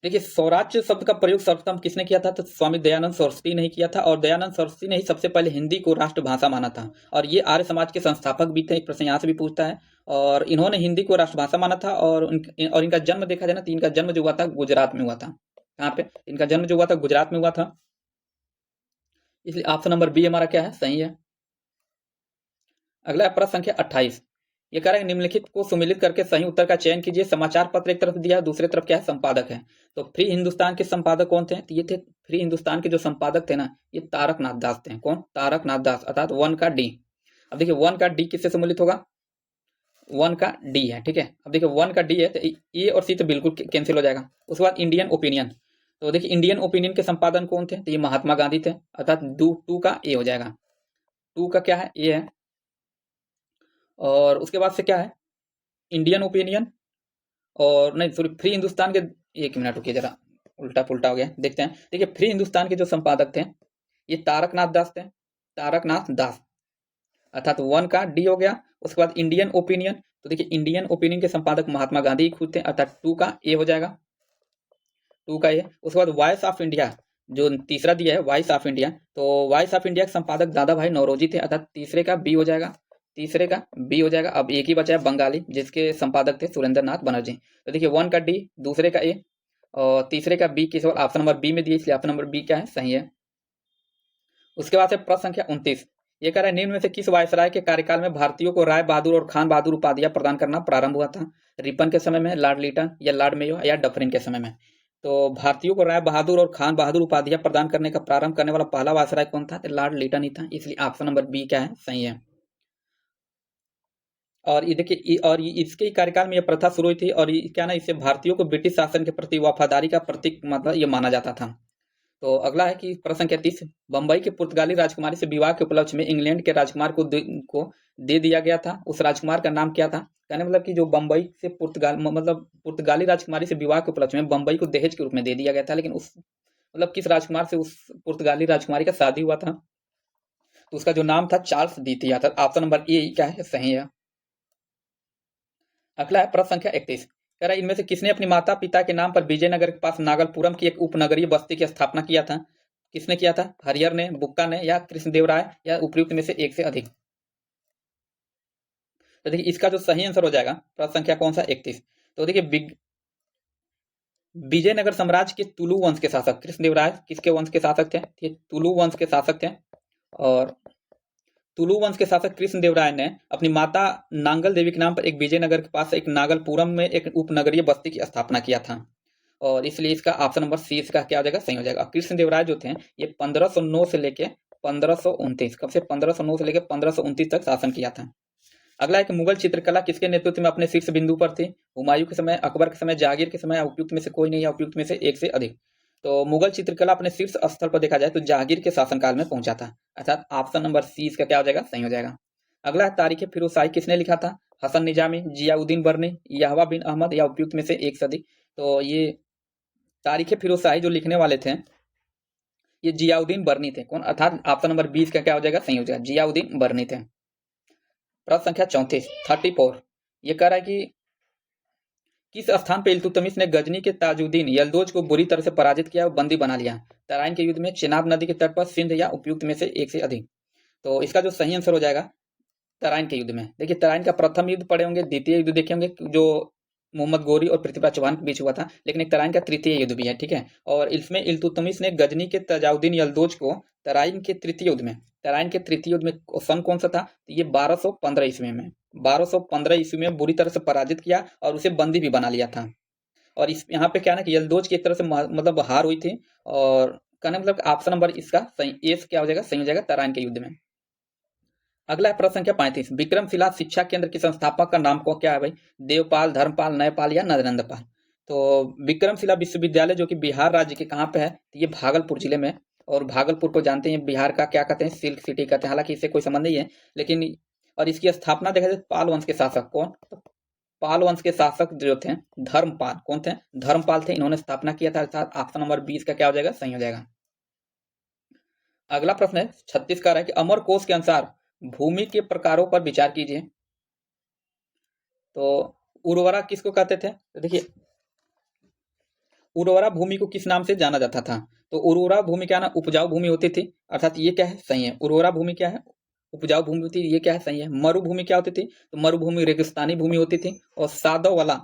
देखिए स्वराज्य शब्द का प्रयोग सर्वप्रथम किसने किया था? तो स्वामी दयानंद सरस्वती ने ही किया था और दयानंद सरस्वती ने ही सबसे पहले हिंदी को राष्ट्रभाषा माना था और ये आर्य समाज के संस्थापक भी थे। एक प्रश्न यहाँ से भी पूछता है और इन्होंने हिंदी को राष्ट्रभाषा माना था, और इनका जन्म देखा जाए ना, तो इनका जन्म जो हुआ था गुजरात में हुआ था। कहाँ पे इनका जन्म जो हुआ था? गुजरात में हुआ था। इसलिए ऑप्शन नंबर बी हमारा क्या है? सही है। अगला है प्रश्न संख्या 28। ये कह रहा है निम्नलिखित को सुमेलित करके सही उत्तर का चयन कीजिए। समाचार पत्र एक तरफ दिया, दूसरे तरफ क्या है? संपादक है। तो फ्री हिंदुस्तान के संपादक कौन थे? तो ये थे फ्री हिंदुस्तान के जो संपादक थे ना, ये तारकनाथ दास थे। कौन? तारकनाथ दास, अर्थात वन का डी। अब देखिए वन का डी किससे सम्मिलित होगा? वन का डी है, ठीक है। अब देखिए वन का डी है, तो ए और सी तो बिल्कुल कैंसिल हो जाएगा। उसके बाद इंडियन ओपिनियन, तो देखिए इंडियन ओपिनियन के संपादन कौन थे? तो ये महात्मा गांधी थे, अर्थात टू का ए हो जाएगा। टू का क्या है? ए है। और उसके बाद से क्या है? इंडियन ओपिनियन, और नहीं सॉरी, फ्री हिंदुस्तान के, एक मिनट रुकिए जरा, उल्टा पुल्टा हो गया, देखते हैं। देखिए फ्री हिंदुस्तान के जो संपादक थे ये तारकनाथ दास थे, तारकनाथ दास, अर्थात वन का डी हो गया। उसके बाद इंडियन ओपिनियन, तो देखिए इंडियन ओपिनियन के संपादक महात्मा गांधी खुद थे, अर्थात टू का ए हो जाएगा। टू का ए। उसके बाद वॉइस ऑफ इंडिया, जो तीसरा दिया है वॉइस ऑफ इंडिया, तो वॉइस ऑफ इंडिया के संपादक दादा भाई नौरोजी थे, अर्थात तीसरे का बी हो जाएगा। तीसरे का बी हो जाएगा। अब एक ही बचा है बंगाली, जिसके संपादक थे सुरेंद्र नाथ बनर्जी। तो देखिए वन का डी, दूसरे का ए और तीसरे का बी, केवल ऑप्शन नंबर बी में दिए, इसलिए ऑप्शन नंबर बी क्या है? सही है। उसके बाद से प्रश्न संख्या 29। ये कह रहा है निम्न में से किस वायसराय के कार्यकाल में भारतीयों को राय बहादुर और खान बहादुर उपाधियां प्रदान करना प्रारंभ हुआ था? रिपन के समय में, लॉर्ड लिटन या लॉर्ड मेयो या डफरिन के समय में? तो भारतीयों को राय बहादुर और खान बहादुर उपाधियां प्रदान करने का प्रारंभ करने वाला पहला वायसराय कौन था? तो लॉर्ड लिटन ही था, इसलिए ऑप्शन नंबर बी क्या है? सही है। और ये देखिए और इसके ही कार्यकाल में यह प्रथा शुरू हुई थी, और क्या ना, इससे भारतीयों को ब्रिटिश शासन के प्रति वफादारी का प्रतीक मतलब ये माना जाता था। तो अगला है कि प्रश्न संख्या 30। बंबई के पुर्तगाली राजकुमारी से विवाह के उपलक्ष्य में इंग्लैंड के राजकुमार को दे दिया गया था, उस राजकुमार का नाम क्या था? कहने मतलब कि जो बंबई से पुर्तगाली राजकुमारी से विवाह के उपलक्ष्य में बंबई को दहेज के रूप में दे दिया गया था, लेकिन उस मतलब किस राजकुमार से उस पुर्तगाली राजकुमारी का शादी हुआ था? तो उसका जो नाम था चार्ल्स द्वितीय था। ऑप्शन नंबर ए क्या है? सही है। अगला है प्रश्न संख्या 31। कह रहा है इनमें से किसने अपनी माता पिता के नाम पर विजयनगर के पास नागलपुरम की एक उपनगरीय बस्ती की स्थापना किया था? किसने किया था? हरिहर ने, बुक्का ने या कृष्णदेवराय या उपयुक्त में से एक से अधिक? तो देखिए इसका जो सही आंसर हो जाएगा प्रश्न संख्या कौन सा? 31। तो देखिए विजयनगर साम्राज्य के तुलु वंश के शासक कृष्णदेवराय किसके वंश के शासक थे? ये तुलु वंश के शासक थे। और तुलु वंश के शासक कृष्णदेवराय ने अपनी माता नांगल देवी के नाम पर एक विजयनगर के पास एक नागलपुरम में एक उपनगरीय बस्ती की स्थापना किया था, और इसलिए इसका ऑप्शन नंबर सी इसका क्या हो जाएगा? सही हो जाएगा। कृष्णदेवराय जो थे ये 1509 से लेके 1529, कब से? 1509 से लेकर 1529 तक शासन किया था। अगला है कि मुगल चित्रकला किसके नेतृत्व में अपने शीर्ष बिंदु पर थी? हुमायूं के समय, अकबर के समय, जहांगीर के समय, या उपयुक्त में से कोई नहीं, या उपयुक्त में से एक से अधिक? तो मुगल चित्रकला अपने शीर्ष स्तर पर देखा जाए तो जहांगीर के शासनकाल में पहुंचा था, अर्थात ऑप्शन नंबर सी इसका क्या हो जाएगा? सही हो जाएगा। अगला है तारीख फिरोजशाही किसने लिखा था? हसन निजामी, जियाउद्दीन बर्नी, यहवा बिन अहमद, या उपयुक्त में से एक से अधिक? तो ये तारीख फिरोजशाही जो लिखने वाले थे ये जियाउद्दीन बर्नी थे। कौन? अर्थात ऑप्शन नंबर 20 का क्या हो जाएगा? सही हो जाएगा, जियाउद्दीन बर्नी थे। प्रश्न संख्या 34 34। ये कह रहा है कि किस स्थान पर इल्तुतमिश ने गजनी के ताजुद्दीन यलदोज को बुरी तरह से पराजित किया और बंदी बना लिया? तराइन के युद्ध में, चेनाब नदी के तट पर, सिंध, या उपयुक्त में से एक से अधिक? तो इसका जो सही आंसर हो जाएगा तराइन के युद्ध में। देखिए तराइन का प्रथम युद्ध पढ़े होंगे, द्वितीय युद्ध देखे होंगे जो मोहम्मद गोरी और पृथ्वीराज चौहान के बीच हुआ था, लेकिन एक तराइन का तृतीय युद्ध भी है, ठीक है। और इसमें इल्तुतमिश ने गजनी के ताजुद्दीन यलदोज को तराइन के तृतीय युद्ध में सन कौन सा था? तो ये 1215 ईस्वी में, 1215 ईस्वी में बुरी तरह से पराजित किया और उसे बंदी भी बना लिया था। और इस यहाँ पे क्या ना कि यलदोज की एक तरह से मतलब हार हुई थी, और कहने मतलब ऑप्शन नंबर इसका सही ए क्या हो जाएगा? सही हो जाएगा, तराइन के युद्ध में। अगला है प्रश्न संख्या 35। विक्रमशिला शिक्षा केंद्र के संस्थापक का नाम को क्या है भाई? देवपाल, धर्मपाल, नयपाल, या नरेंद्रपाल? तो विक्रमशिला विश्वविद्यालय जो कि बिहार राज्य के कहाँ पे है? तो ये भागलपुर जिले में। और भागलपुर को जानते हैं बिहार का क्या कहते हैं? सिल्क सिटी कहते हैं, हालांकि इससे कोई संबंध नहीं है, लेकिन और इसकी स्थापना देखा जाए पाल वंश के शासक कौन? तो पाल वंश के शासक जो थे धर्मपाल, कौन थे? धर्मपाल थे, इन्होंने स्थापना किया था, अर्थात ऑप्शन नंबर 20 का क्या हो जाएगा? सही हो जाएगा। अगला प्रश्न है 36 का है कि अमर कोश के अनुसार भूमि के प्रकारों पर विचार कीजिए। तो उर्वरा किसको कहते थे? तो देखिए उर्वरा भूमि को किस नाम से जाना जाता था? तो उर्वरा भूमि क्या ना उपजाऊ भूमि होती थी, अर्थात ये क्या है? सही है। उर्वरा भूमि क्या है? उपजाऊ भूमि होती थी, ये क्या है, सही है। मरुभूमि क्या होती थी, तो मरुभूमि रेगिस्तानी भूमि होती थी। और सादो वाला,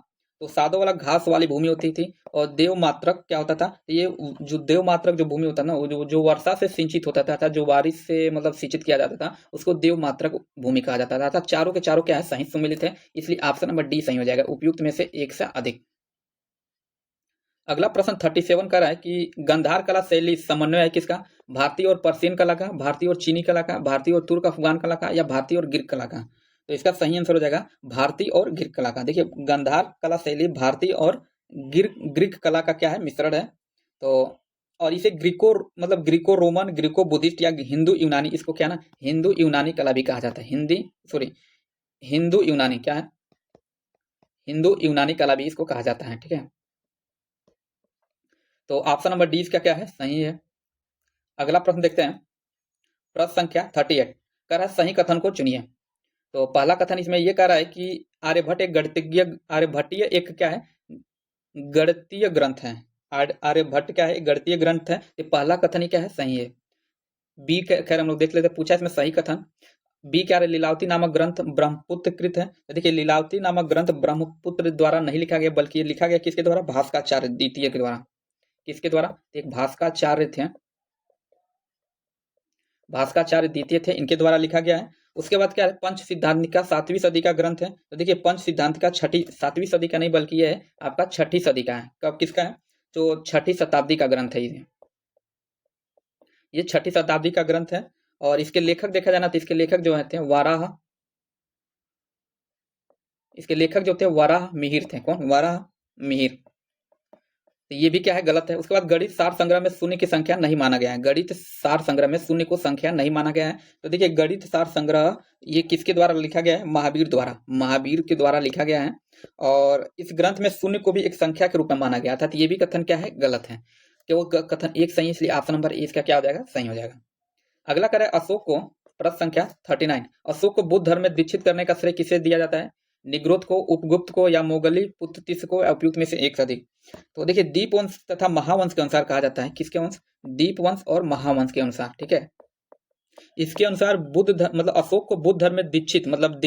तो सादो वाला घास वाली भूमि होती थी। और देवमात्रक क्या होता था, ये जो देवमात्रक जो भूमि होता ना, वो जो वर्षा से सिंचित होता था, जो बारिश से मतलब सिंचित किया जाता था, उसको देवमात्रक भूमि कहा जाता था। अर्थात चारों के चारों क्या है, सही सम्मिलित है, इसलिए ऑप्शन नंबर डी सही हो जाएगा, उपयुक्त में से एक से अधिक। अगला प्रश्न 37 का रहा है कि गंधार कला शैली समन्वय है किसका, भारतीय और पर्शियन कला का, भारतीय और चीनी कला का, भारतीय और तुर्क अफगान कला का, या भारतीय और ग्रीक कला का। तो इसका सही आंसर हो जाएगा भारतीय और ग्रीक कला का। देखिए गंधार कला शैली भारतीय और ग्रीक कला का क्या है, मिश्रण है। तो और इसे ग्रीको मतलब ग्रीको रोमन, ग्रीको बुद्धिस्ट या हिंदू यूनानी, इसको क्या ना हिंदू यूनानी कला भी कहा जाता है। हिंदू यूनानी क्या है, हिंदू यूनानी कला भी इसको कहा जाता है। ठीक है, तो ऑप्शन नंबर डी इसका क्या है, सही है। अगला प्रश्न देखते हैं, प्रश्न संख्या 38 कह रहा है सही कथन को चुनिए। तो पहला कथन इसमें यह कह रहा है कि आर्यभट्टीय एक क्या है, गणितीय ग्रंथ है। आर्यभट्ट क्या है, गणितीय ग्रंथ है। ये पहला कथन ही क्या है, सही है। बी खैर हम लोग देख लेते, पूछा इसमें सही कथन। बी क्या है, लीलावती नामक ग्रंथ ब्रह्मपुत्र कृत है। तो देखिए लीलावती नामक ग्रंथ ब्रह्मपुत्र द्वारा नहीं लिखा गया, बल्कि लिखा गया किसके द्वारा, भास्कराचार्य द्वितीय के द्वारा। किसके द्वारा, एक भास्कराचार्य थे, भास्कराचार्य द्वितीय थे, इनके द्वारा लिखा गया है। उसके बाद क्या है, पंच सिद्धांतिका 7वीं सदी का ग्रंथ है। तो देखिए पंच सिद्धांतिका 7वीं सदी का नहीं, बल्कि यह है आपका 6ठी सदी का है। कब किसका है, जो 6ठी शताब्दी का ग्रंथ है ये 6ठी शताब्दी का ग्रंथ है। और इसके लेखक देखा जाना तो इसके लेखक जो थे वाराह, इसके लेखक जो थे वाराह मिहिर थे। कौन, वाराह मिहिर। तो ये भी क्या है, गलत है। उसके बाद गणित सार संग्रह में शून्य की संख्या नहीं माना गया है, गणित सार संग्रह में शून्य को संख्या नहीं माना गया है। तो देखिए गणित सार संग्रह ये किसके द्वारा लिखा गया है, महावीर द्वारा, महावीर के द्वारा लिखा गया है। और इस ग्रंथ में शून्य को भी एक संख्या के रूप में माना गया था। तो ये भी कथन क्या है, गलत है। तो वो कथन एक सही है, इसलिए ऑप्शन नंबर ए इसका क्या हो जाएगा, सही हो जाएगा। अगला करें अशोक को, प्रश्न संख्या 39, अशोक को बुद्ध धर्म में दीक्षित करने का श्रेय किसे दिया जाता है, निग्रोध को, उपगुप्त को, या मोगली पुत्रतिस को, या उपयुक्त में से एक से अधिक। तो देखिए दीपवंश तथा महावंश के अनुसार कहा जाता है, किसके वंश, दीपवंश और महावंश के अनुसार। ठीक है, इसके अनुसार बुद्ध मतलब अशोक को बुद्ध धर्म में दीक्षित मतलब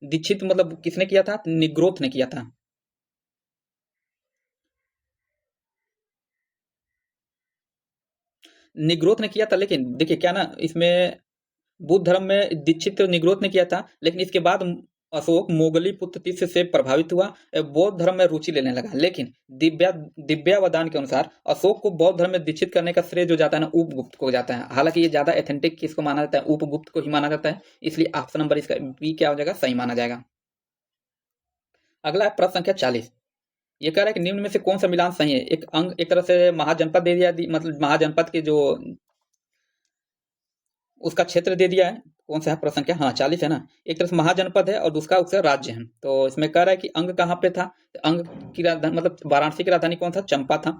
दीक्षित मतलब किसने किया था, निग्रोध ने किया था। निग्रोध ने किया था, लेकिन देखिए क्या ना, इसमें बुद्ध धर्म में दीक्षित निग्रोध ने किया था, लेकिन इसके बाद अशोक मोगली पुत्रतिस से प्रभावित हुआ, बौद्ध धर्म में रुचि लेने लगा। लेकिन दिव्यावदान के अनुसार अशोक को बौद्ध धर्म में दीक्षित करने का श्रेय जो जाता है ना, उपगुप्त को जाता है। हालांकि ये ज्यादा एथेंटिक किसको माना जाता है, उपगुप्त को ही माना जाता है, इसलिए ऑप्शन नंबर इसका बी क्या हो जाएगा, सही माना जाएगा। अगला है प्रश्न संख्या 40, ये कह रहा है कि निम्न में से कौन सा मिलान सही है। एक अंग एक तरह से महाजनपद दे दिया, मतलब महाजनपद के जो उसका क्षेत्र दे दिया है। कौन सा है प्रश्न संख्या, हाँ 40 है ना। एक तरफ महाजनपद है और दूसरा उसका राज्य है। तो इसमें कह रहा है कि अंग कहाँ पे था, तो अंग की राजधानी मतलब वाराणसी की राजधानी कौन था, चंपा था।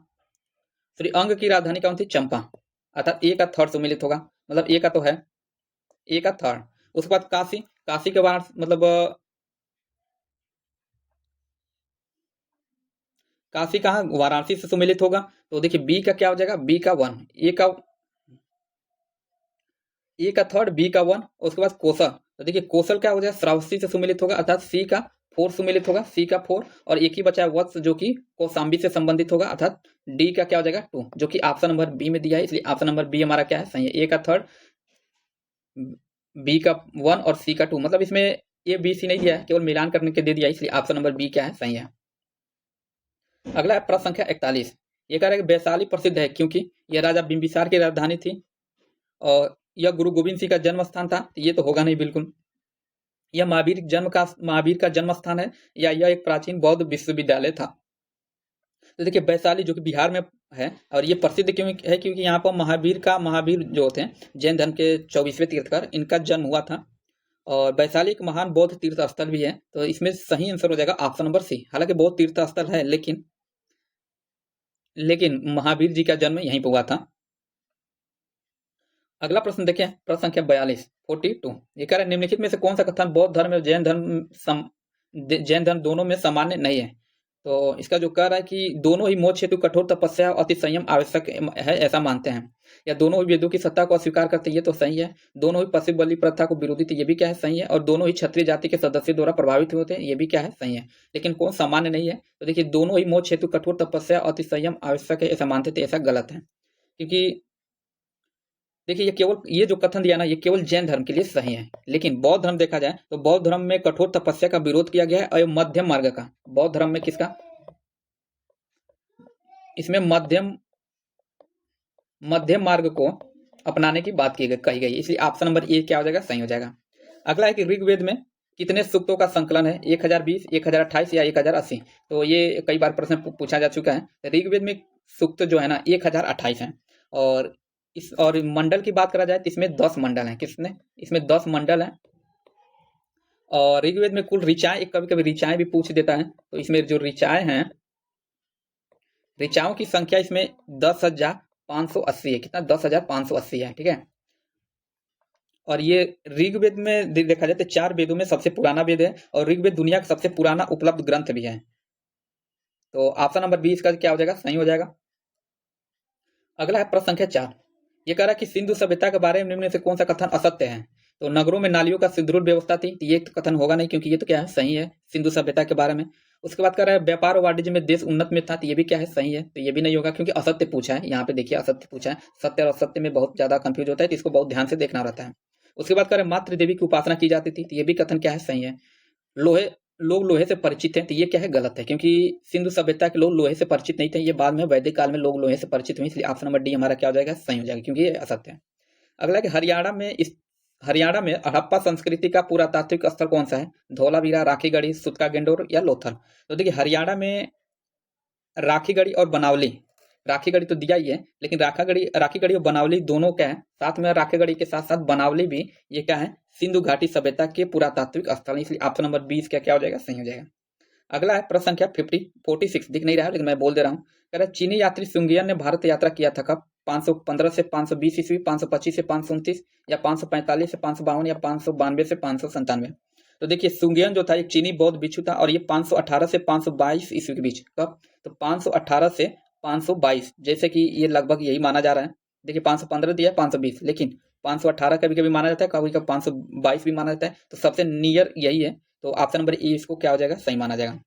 सॉरी, अंग की राजधानी कौन थी, चंपा। अर्थात ए का थर्ड सम्मिलित होगा, मतलब ए का तो है, ए का थर्ड। उसके बाद काशी, काशी के वाराणसी मतलब काशी कहाँ, वाराणसी से सम्मिलित होगा। तो देखिए बी का क्या हो जाएगा, बी का 1, ए का थर्ड, बी का 1। उसके बाद कौशल, तो देखिए कौशल क्या हो जाएगा, श्रावस्ती से सम्मिलित होगा, अर्थात सी का 4 सम्मिलित होगा, सी का 4। और एक ही बचा है वत्स, जो कि कौशाम्बी से संबंधित होगा, अर्थात डी का क्या हो जाएगा 2, जो कि ऑप्शन नंबर बी में दिया है, इसलिए ऑप्शन नंबर बी हमारा क्या है, सही है। ए का थर्ड, बी का 1 और सी का 2, मतलब इसमें ए बी सी नहीं दिया है, केवल मिलान करने के दे दिया, इसलिए ऑप्शन नंबर बी क्या है, सही है। अगला है प्रश्न संख्या 41, ये कह रहा है कि वैशाली प्रसिद्ध है क्योंकि यह राजा बिंबिसार की राजधानी थी, और यह गुरु गोविंद सिंह का जन्म स्थान था। ये तो होगा नहीं बिल्कुल। यह महावीर का जन्म स्थान है, या यह एक प्राचीन बौद्ध विश्वविद्यालय था। तो देखिए वैशाली जो कि बिहार में है, और ये प्रसिद्ध क्यों है, क्योंकि यहाँ पर महावीर जो होते हैं जैन धर्म के 24वें तीर्थकर, इनका जन्म हुआ था। और वैशाली एक महान बौद्ध तीर्थ स्थल भी है। तो इसमें सही आंसर हो जाएगा ऑप्शन नंबर सी। हालांकि बौद्ध तीर्थ स्थल है, लेकिन महावीर जी का जन्म यहीं पर हुआ था। अगला प्रश्न देखिए, प्रश्न संख्या 42 ये कह रहा है निम्नलिखित में से कौन सा कथन बौद्ध धर्म और जैन धर्म दोनों में सामान्य नहीं है। तो इसका जो कह रहा है कि दोनों ही मोक्ष हेतु कठोर तपस्या और अति संयम आवश्यक है, ऐसा मानते हैं। या दोनों ही वेदों की सत्ता को अस्वीकार करते, ये तो सही है। दोनों ही पशु बलि प्रथा को विरोधी थे, ये भी क्या है, सही है। और दोनों ही क्षत्रिय जाति के सदस्यों द्वारा प्रभावित होते हैं, ये भी क्या है, सही है। लेकिन कौन सामान्य नहीं है, तो देखिए दोनों ही मोक्ष हेतु कठोर तपस्या अति संयम आवश्यक है, ऐसा मानते थे, ऐसा गलत है। क्योंकि देखिए ये जो कथन दिया ना, ये केवल जैन धर्म के लिए सही है। लेकिन बौद्ध धर्म देखा जाए तो बौद्ध धर्म में कठोर तपस्या का विरोध किया गया है, और मध्यम मार्ग का, बौद्ध धर्म में किसका, इसमें मध्यम मार्ग को अपनाने की बात कही गई, इसलिए ऑप्शन नंबर ए क्या हो जाएगा, सही हो जाएगा। अगला है कि ऋग्वेद में कितने सूक्तों का संकलन है, 1020, 1028 या 1080। तो ये कई बार प्रश्न पूछा जा चुका है। ऋग्वेद में सूक्त जो है ना 1028 है। और मंडल की बात करा जाए तो इसमें 10 मंडल हैं। किसने, इसमें 10 मंडल हैं। और ऋग्वेद में कुल ऋचाएं, कभी कभी ऋचाएं भी पूछ देता है, तो इसमें जो ऋचाएं हैं, ऋचाओं की संख्या इसमें 10,580 है। कितना, 10,580 है, ठीक है। और ये ऋग्वेद में देखा जाए तो 4 वेदों में सबसे पुराना वेद है, और ऋग्वेद दुनिया का सबसे पुराना उपलब्ध ग्रंथ भी है। तो ऑप्शन नंबर 20 का क्या हो जाएगा, सही हो जाएगा। अगला है प्रश्न संख्या 4। ये कह रहा है कि सिंधु सभ्यता के बारे में निम्न में से कौन सा कथन असत्य है। तो नगरों में नालियों का सुदृढ़ व्यवस्था थी, तो ये कथन होगा नहीं, क्योंकि ये तो क्या है, सही है सिंधु सभ्यता के बारे में। उसके बाद कह रहा है व्यापार और वाणिज्य में देश उन्नत में था, तो ये भी क्या है, सही है। तो ये भी नहीं होगा, क्योंकि असत्य पूछा है। यहाँ पे देखिए असत्य पूछा है, सत्य और असत्य में बहुत ज्यादा कंफ्यूज होता है, तो इसको बहुत ध्यान से देखना रहता है। उसके बाद कह रहे मातृ देवी की उपासना की जाती थी, तो ये भी कथन क्या है, सही है। लोग लोहे से परिचित हैं, तो ये क्या है, गलत है, क्योंकि सिंधु सभ्यता के लोग लोहे से परिचित नहीं थे। ये बाद में वैदिक काल में लोग लोहे से परिचित हुए, इसलिए ऑप्शन नंबर डी हमारा क्या हो जाएगा, सही हो जाएगा, क्योंकि ये असत्य है। अगला कि हरियाणा में हड़प्पा संस्कृति का पुरातात्विक स्थल कौन सा है। धौलावीरा, राखीगढ़ी, सुतका गेंडोर या लोथल। तो देखिए हरियाणा में राखीगढ़ी और बनावली, राखीगढ़ी तो दिया ही है, लेकिन राखीगढ़ी और बनावली दोनों क्या है, साथ में राखीगढ़ी के साथ साथ बनावली भी ये क्या है, सिंधु घाटी सभ्यता के पुरातात्विक स्थल, इसलिए ऑप्शन नंबर 20 क्या हो जाएगा, सही हो जाएगा। अगला है प्रश्न संख्या 46 दिख नहीं रहा है, लेकिन मैं बोल दे रहा हूँ। कह रहा है चीनी यात्री सुंगियन ने भारत यात्रा किया था कब। 515 से 520 ईस्वी, 525 से 529, या 545 से 552, या 592 से 597। तो देखिए सुंगियन जो था एक चीनी बौद्ध भिक्षु था, और ये 518 से 522 ईस्वी के बीच। कब, तो 518 से 522, जैसे कि ये लगभग यही माना जा रहा है। देखिए 515 दिया, 520, लेकिन 518 कभी कभी माना जाता है, कभी कभी 522 भी माना जाता है, तो सबसे नियर यही है। तो ऑप्शन नंबर ए इसको क्या हो जाएगा, सही माना जाएगा।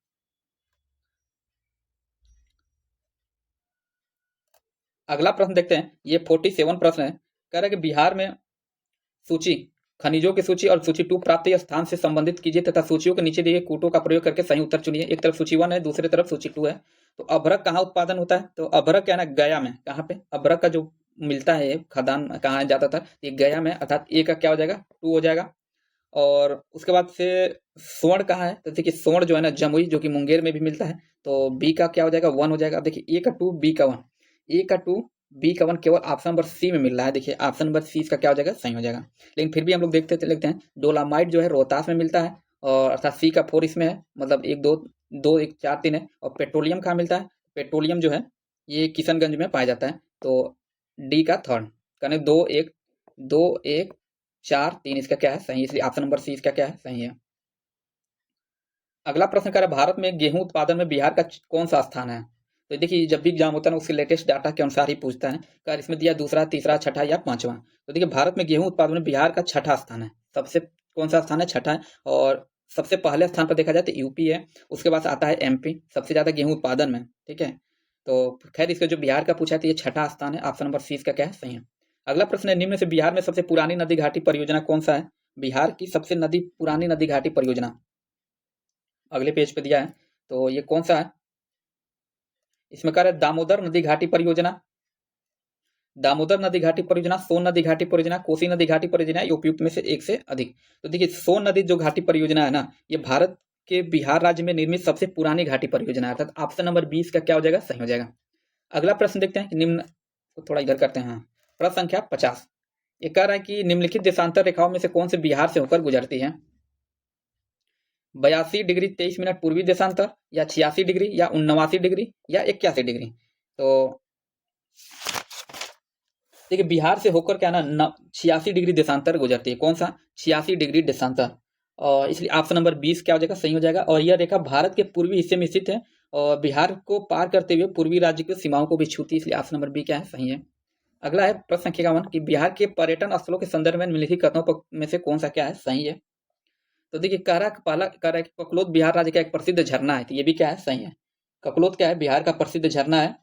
अगला प्रश्न देखते हैं, ये 47 प्रश्न है। कह रहा है कि बिहार में सूची, खनिजों की सूची और सूची 2 प्राप्त स्थान से संबंधित कीजिए तथा सूचियों के नीचे दिए कूटों का प्रयोग करके सही उत्तर चुनिए। एक तरफ सूची 1 है, दूसरी तरफ सूची 2 है। तो अभ्रक कहाँ उत्पादन होता है, तो अभ्रक क्या है ना, गया में। कहाँ पे अभ्रक का जो मिलता है खदान कहाँ जाता था, ये गया में, अर्थात ए का क्या हो जाएगा, 2 हो जाएगा। और उसके बाद से स्वर्ण कहाँ है, तो देखिए स्वर्ण जो है ना जमुई, जो कि मुंगेर में भी मिलता है, तो बी का क्या हो जाएगा, 1 हो जाएगा। अब देखिए ए का 2, बी का 1, ए का 2, बी का 1 केवल ऑप्शन नंबर सी में मिल रहा है। देखिए ऑप्शन नंबर सी इसका क्या हो जाएगा, सही हो जाएगा। लेकिन फिर भी हम लोग देखते हैं डोलामाइट जो है रोहतास में मिलता है, और अर्थात सी का 4 इसमें है, मतलब 1 2 2 1 4 3 है। और पेट्रोलियम कहाँ मिलता है, पेट्रोलियम जो है ये किशनगंज में पाया जाता है, तो डी का 3rd, कहने 2 1 2 1 4 3 इसका क्या है, सही, इसलिए ऑप्शन नंबर सी इसका क्या है, सही है। अगला प्रश्न कर भारत में गेहूं उत्पादन में बिहार का कौन सा स्थान है। तो देखिए जब भी एग्जाम होता है ना उसके लेटेस्ट डाटा के अनुसार ही पूछता है, कर इसमें दिया दूसरा, तीसरा, छठा या 5वां। तो देखिए भारत में गेहूं उत्पादन में बिहार का 6ठा स्थान है। सबसे कौन सा स्थान है, 6ठा है। और सबसे पहले स्थान पर देखा जाए तो यूपी है, उसके बाद आता है एमपी, सबसे ज्यादा गेहूं उत्पादन में, ठीक है। तो खैर इसका जो बिहार का पूछा है तो ये 6ठा स्थान है, ऑप्शन नंबर सी इसका क्या है, सही है। अगला प्रश्न है, निम्न में से बिहार में सबसे पुरानी नदी घाटी परियोजना कौन सा है। बिहार की सबसे पुरानी नदी घाटी परियोजना अगले पेज पे दिया है, तो ये कौन सा है, इसमें कह रहे दामोदर नदी घाटी परियोजना, दामोदर नदी घाटी परियोजना, सोन नदी घाटी परियोजना, कोसी नदी घाटी परियोजना, ये उपयुक्त में से एक से अधिक। तो देखिए सोन नदी जो घाटी परियोजना है ना, ये भारत के बिहार राज्य में निर्मित सबसे पुरानी घाटी परियोजना है, अर्थात ऑप्शन नंबर 20 का क्या हो जाएगा, सही हो जाएगा। अगला प्रश्न देखते हैं कि निम्न को थोड़ा इधर करते हैं। हाँ, प्रश्न संख्या 50 ये कह रहा है कि निम्नलिखित देशांतर रेखाओं में से कौन से बिहार से होकर गुजरती है। 82 डिग्री 23 मिनट पूर्वी देशांतर, या 86 डिग्री, या 79 डिग्री, या 81 डिग्री। तो देखिए बिहार से होकर क्या ना 86 डिग्री देशांतर गुजरती है। कौन सा, 86 डिग्री देशांतर, और इसलिए ऑप्शन नंबर 20 क्या हो जाएगा, सही हो जाएगा। और यह रेखा भारत के पूर्वी हिस्से में स्थित है, और बिहार को पार करते हुए पूर्वी राज्य की सीमाओं को भी छूती है, इसलिए ऑप्शन नंबर बी क्या है, सही है। अगला है प्रश्न संख्या 51 कि बिहार के पर्यटन स्थलों के संदर्भ में निम्नलिखित कथनों में से कौन सा क्या है सही है। तो देखिए पहला कह रहा है कि ककलोत बिहार राज्य का एक प्रसिद्ध झरना है, तो ये भी क्या है सही है। ककलोत क्या है बिहार का प्रसिद्ध झरना है।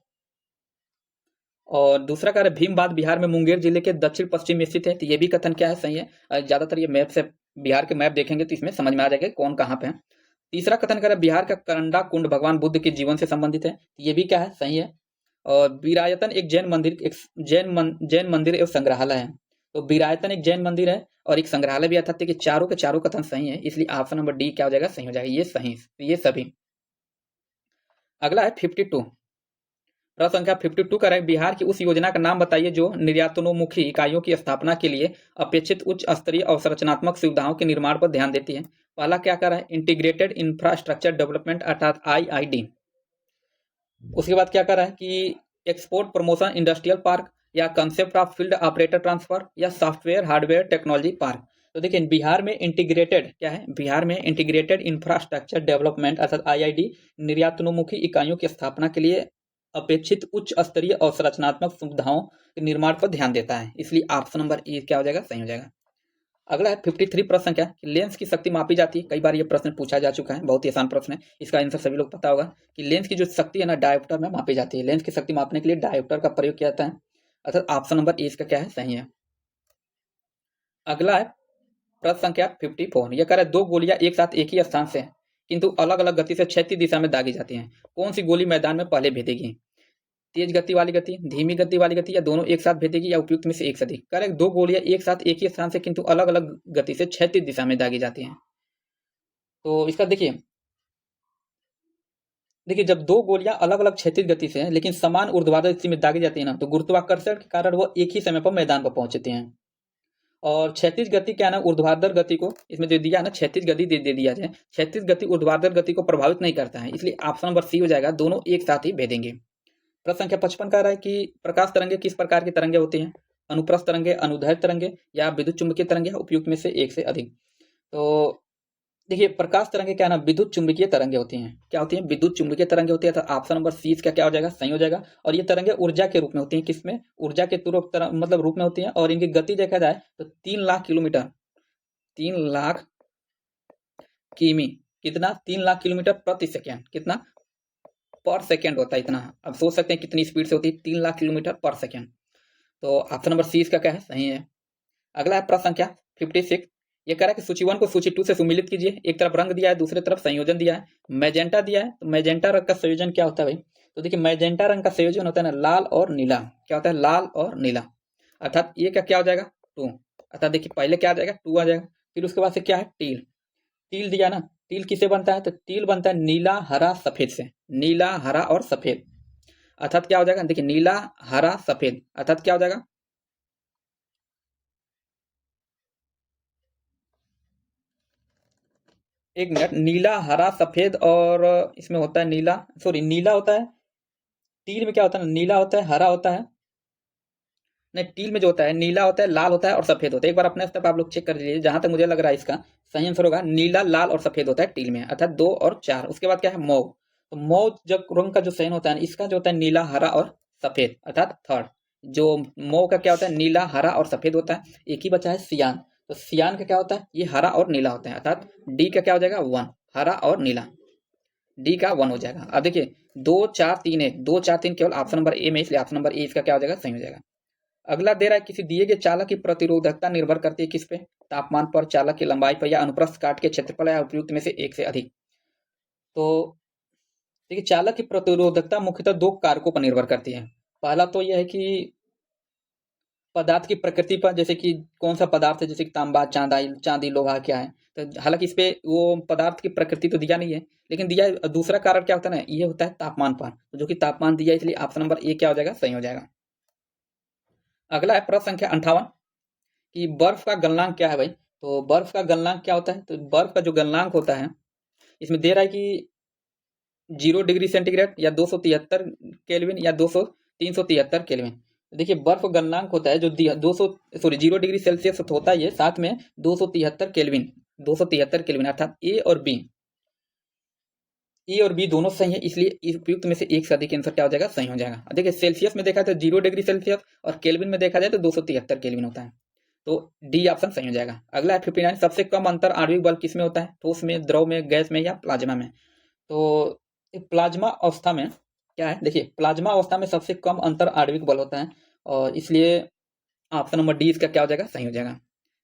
और दूसरा कह रहा है भीमबाद बिहार में मुंगेर जिले के दक्षिण पश्चिम में स्थित है, तो ये भी कथन क्या है सही है। ज्यादातर ये मैप से बिहार के मैप देखेंगे तो इसमें समझ में आ जाएगा कौन कहाँ पे है। तीसरा कथन कह रहा है बिहार का करंडा कुंड भगवान बुद्ध के जीवन से संबंधित है, तो ये भी क्या है सही है। और वीरायतन एक जैन मंदिर एवं संग्रहालय है। तो वीरायतन एक जैन मंदिर है और एक संग्रहालय भी, अर्थात कि चारों के चारों कथन सही है, इसलिए ऑप्शन नंबर डी क्या हो जाएगा सही हो जाएगा, ये सही ये सभी। अगला है 52 प्रश्न संख्या 52 का है बिहार की उस योजना का नाम बताइए जो निर्यातोन्मुखी इकाइयों की स्थापना के लिए अपेक्षित उच्च स्तरीय अवसंरचनात्मक सुविधाओं के निर्माण पर ध्यान देती है। पहला क्या कर रहा है इंटीग्रेटेड इंफ्रास्ट्रक्चर डेवलपमेंट अर्थात IID। उसके बाद क्या कर रहा है कि एक्सपोर्ट प्रमोशन इंडस्ट्रियल पार्क या concept of field operator transfer या सॉफ्टवेयर हार्डवेयर टेक्नोलॉजी पार्क। तो देखिए बिहार में इंटीग्रेटेड क्या है, बिहार में इंटीग्रेटेड इंफ्रास्ट्रक्चर डेवलपमेंट अर्थात IID निर्यातोन्मुखी इकाइयों की स्थापना के लिए अपेक्षित उच्च स्तरीय अवसंरचनात्मक सुविधाओं के निर्माण पर ध्यान देता है, इसलिए ऑप्शन नंबर ए क्या हो जाएगा सही हो जाएगा। अगला है 53 प्रश्न क्या है लेंस की शक्ति मापी जाती है। कई बार ये प्रश्न पूछा जा चुका है, बहुत ही आसान प्रश्न है, इसका आंसर सभी लोग पता होगा कि लेंस की जो शक्ति है ना डायोप्टर में मापी जाती है। लेंस की शक्ति मापने के लिए डायोप्टर का प्रयोग किया जाता है, अर्थात ऑप्शन नंबर ए इसका क्या है सही है। अगला है प्रश्न संख्या 54, यह कह रहा है दो गोलियां एक साथ एक ही स्थान से किंतु अलग अलग गति से क्षैतिज दिशा में दागी जाती हैं, कौन सी गोली मैदान में पहले भेदेगी। तेज गति वाली गति, धीमी गति वाली गति, या दोनों एक साथ भेदेगी, या उपयुक्त में से एक से अधिक। करेक्ट, दो गोलियां एक साथ एक ही स्थान से किंतु अलग अलग गति से क्षैतिज दिशा में दागी जाती हैं। तो इसका देखिए जब दो गोलियां अलग अलग क्षैतिज गति से हैं लेकिन समान ऊर्ध्वाधर स्थिति में दागी जाती है ना, तो गुरुत्वाकर्षण के कारण वो एक ही समय पर मैदान पर पहुंचते हैं। और क्षैतिज गति क्या है ना, ऊर्ध्वाधर गति को इसमें दे दिया ना, क्षैतिज गति दे दिया जाए, क्षैतिज गति ऊर्ध्वाधर गति को प्रभावित नहीं करता है, इसलिए ऑप्शन नंबर सी हो जाएगा, दोनों एक साथ ही भेदेंगे। प्रश्न संख्या 55 कह रहा है कि प्रकाश तरंगे किस प्रकार की तरंगे होती हैं, अनुप्रस्थ तरंगे, अनुदैर्ध्य तरंगे, या विद्युत चुंबकीय तरंगे, उपयुक्त में से एक से अधिक। तो देखिए प्रकाश तरंगे क्या है ना विद्युत चुंबकीय तरंगे होती हैं, क्या होती हैं विद्युत चुंबकीय तरंगे होती है, तो ऑप्शन नंबर सी इसका क्या हो जाएगा सही हो जाएगा। और ये तरंगे ऊर्जा के रूप में होती हैं, किसमें ऊर्जा के मतलब रूप में होती हैं, और इनकी गति देखा जाए तो 3 लाख किलोमीटर 3 लाख किमी कितना 3 लाख किलोमीटर प्रति सेकेंड, कितना पर सेकेंड होता है इतना। अब सोच सकते हैं कितनी स्पीड से होती है 3 लाख किलोमीटर पर सेकेंड। तो ऑप्शन नंबर सी इसका क्या है सही है। अगला है प्रश्न संख्या 56, ये कह रहा है कि सूची 1 को सूची 2 से सम्मिलित कीजिए। एक तरफ रंग दिया है, दूसरी तरफ संयोजन दिया है। मैजेंटा दिया है, तो मैजेंटा रंग का संयोजन क्या होता है भाई, तो देखिए मैजेंटा रंग का संयोजन होता है ना लाल और नीला, क्या होता है लाल और नीला, अर्थात ये क्या हो जाएगा 2, अर्थात देखिए पहले क्या आ जाएगा 2 आ जाएगा, फिर उसके बाद से क्या है टील, टील दिया ना, टील किससे बनता है, तो टील बनता है नीला हरा सफेद से, नीला हरा और सफेद, अर्थात क्या हो जाएगा देखिए नीला हरा सफेद, अर्थात क्या हो जाएगा एक मिनट, नीला हरा सफेद, और इसमें होता है नीला, सॉरी नीला होता है, टील में क्या होता है नीला होता है, हरा होता है, नहीं टील में जो होता है नीला होता है, लाल होता है और सफेद होता है। एक बार अपने स्तर पर आप लोग चेक कर लीजिए, जहां तक मुझे लग रहा है इसका सही आंसर होगा नीला लाल और सफेद होता है टील में, अर्थात 2 और 4। उसके बाद क्या है मौग, तो मौग जब रंग का जो चयन होता है इसका जो होता है नीला हरा और सफेद, अर्थात थर्ड। जो मौग का क्या होता है नीला हरा और सफेद होता है। एक ही बचा है सियान, तो सियान का क्या होता है ये हरा और नीला होता है, अर्थात डी का क्या हो जाएगा 1, हरा और नीला, डी का 1 हो जाएगा। अब देखिए 2 4 3 है, 2 4 3 केवल ऑप्शन नंबर ए में, इसलिए ऑप्शन नंबर ए इसका क्या हो जाएगा सही हो जाएगा। अगला दे रहा है किसी दिए गए चालक की प्रतिरोधकता निर्भर करती है किस पे, तापमान पर, चालक की लंबाई पर, या अनुप्रस्थ काट के क्षेत्रफल, या उपयुक्त में से एक से अधिक। तो देखिए चालक की प्रतिरोधकता मुख्यतः 2 कारकों पर निर्भर करती है। पहला तो यह है कि पदार्थ की प्रकृति पर, जैसे कि कौन सा पदार्थ है, जैसे कि तांबा चांदी लोहा क्या है, तो हालांकि इस पे वो पदार्थ की प्रकृति तो दिया नहीं है, लेकिन दिया है दूसरा कारण क्या होता है ना ये होता है तापमान पर, तो जो कि तापमान दिया है, इसलिए ऑप्शन नंबर ए क्या हो जाएगा सही हो जाएगा। अगला है प्रश्न संख्या 58 कि बर्फ का गलनांक क्या है भाई, तो बर्फ का गलनांक क्या होता है, तो बर्फ का जो गलनांक होता है इसमें दे रहा है कि 0 डिग्री सेंटीग्रेड या 273 केल्विन या 373 केल्विन। देखिए बर्फ गलनांक होता है जो 0 डिग्री सेल्सियस होता है, ये साथ में 273 केल्विन, 273 केल्विन, अर्थात ए और बी, ए और बी दोनों सही है, इसलिए इस उपयुक्त में से एक से अधिक आंसर क्या हो जाएगा, सही हो जाएगा। देखिए सेल्सियस में देखा जाए तो 0 डिग्री सेल्सियस और केल्विन में देखा जाए तो 273 केल्विन होता है, तो डी ऑप्शन सही हो जाएगा। अगला है 59, सबसे कम अंतर आणविक बल किसमें होता है, ठोस में, द्रव में, गैस में या प्लाज्मा में। तो प्लाज्मा अवस्था में क्या है, देखिए प्लाज्मा अवस्था में सबसे कम अंतर आणविक बल होता है, और इसलिए ऑप्शन नंबर डी इसका क्या हो जाएगा, सही हो जाएगा।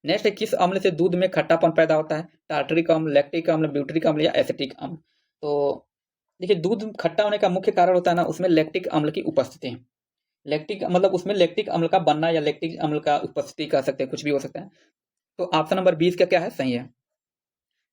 नेक्स्ट है, किस अम्ल से दूध में खट्टापन पैदा होता है, टार्टरिक अम्ल, लैक्टिक अम्ल, ब्यूटरिक अम्ल या एसिटिक अम्ल। तो देखिए दूध खट्टा होने का मुख्य कारण होता है ना, उसमें लैक्टिक अम्ल की उपस्थिति है। लैक्टिक मतलब उसमें लैक्टिक अम्ल का बनना या लैक्टिक अम्ल का उपस्थिति कह सकते हैं, कुछ भी हो सकता है। तो ऑप्शन नंबर 20 का क्या है, सही है।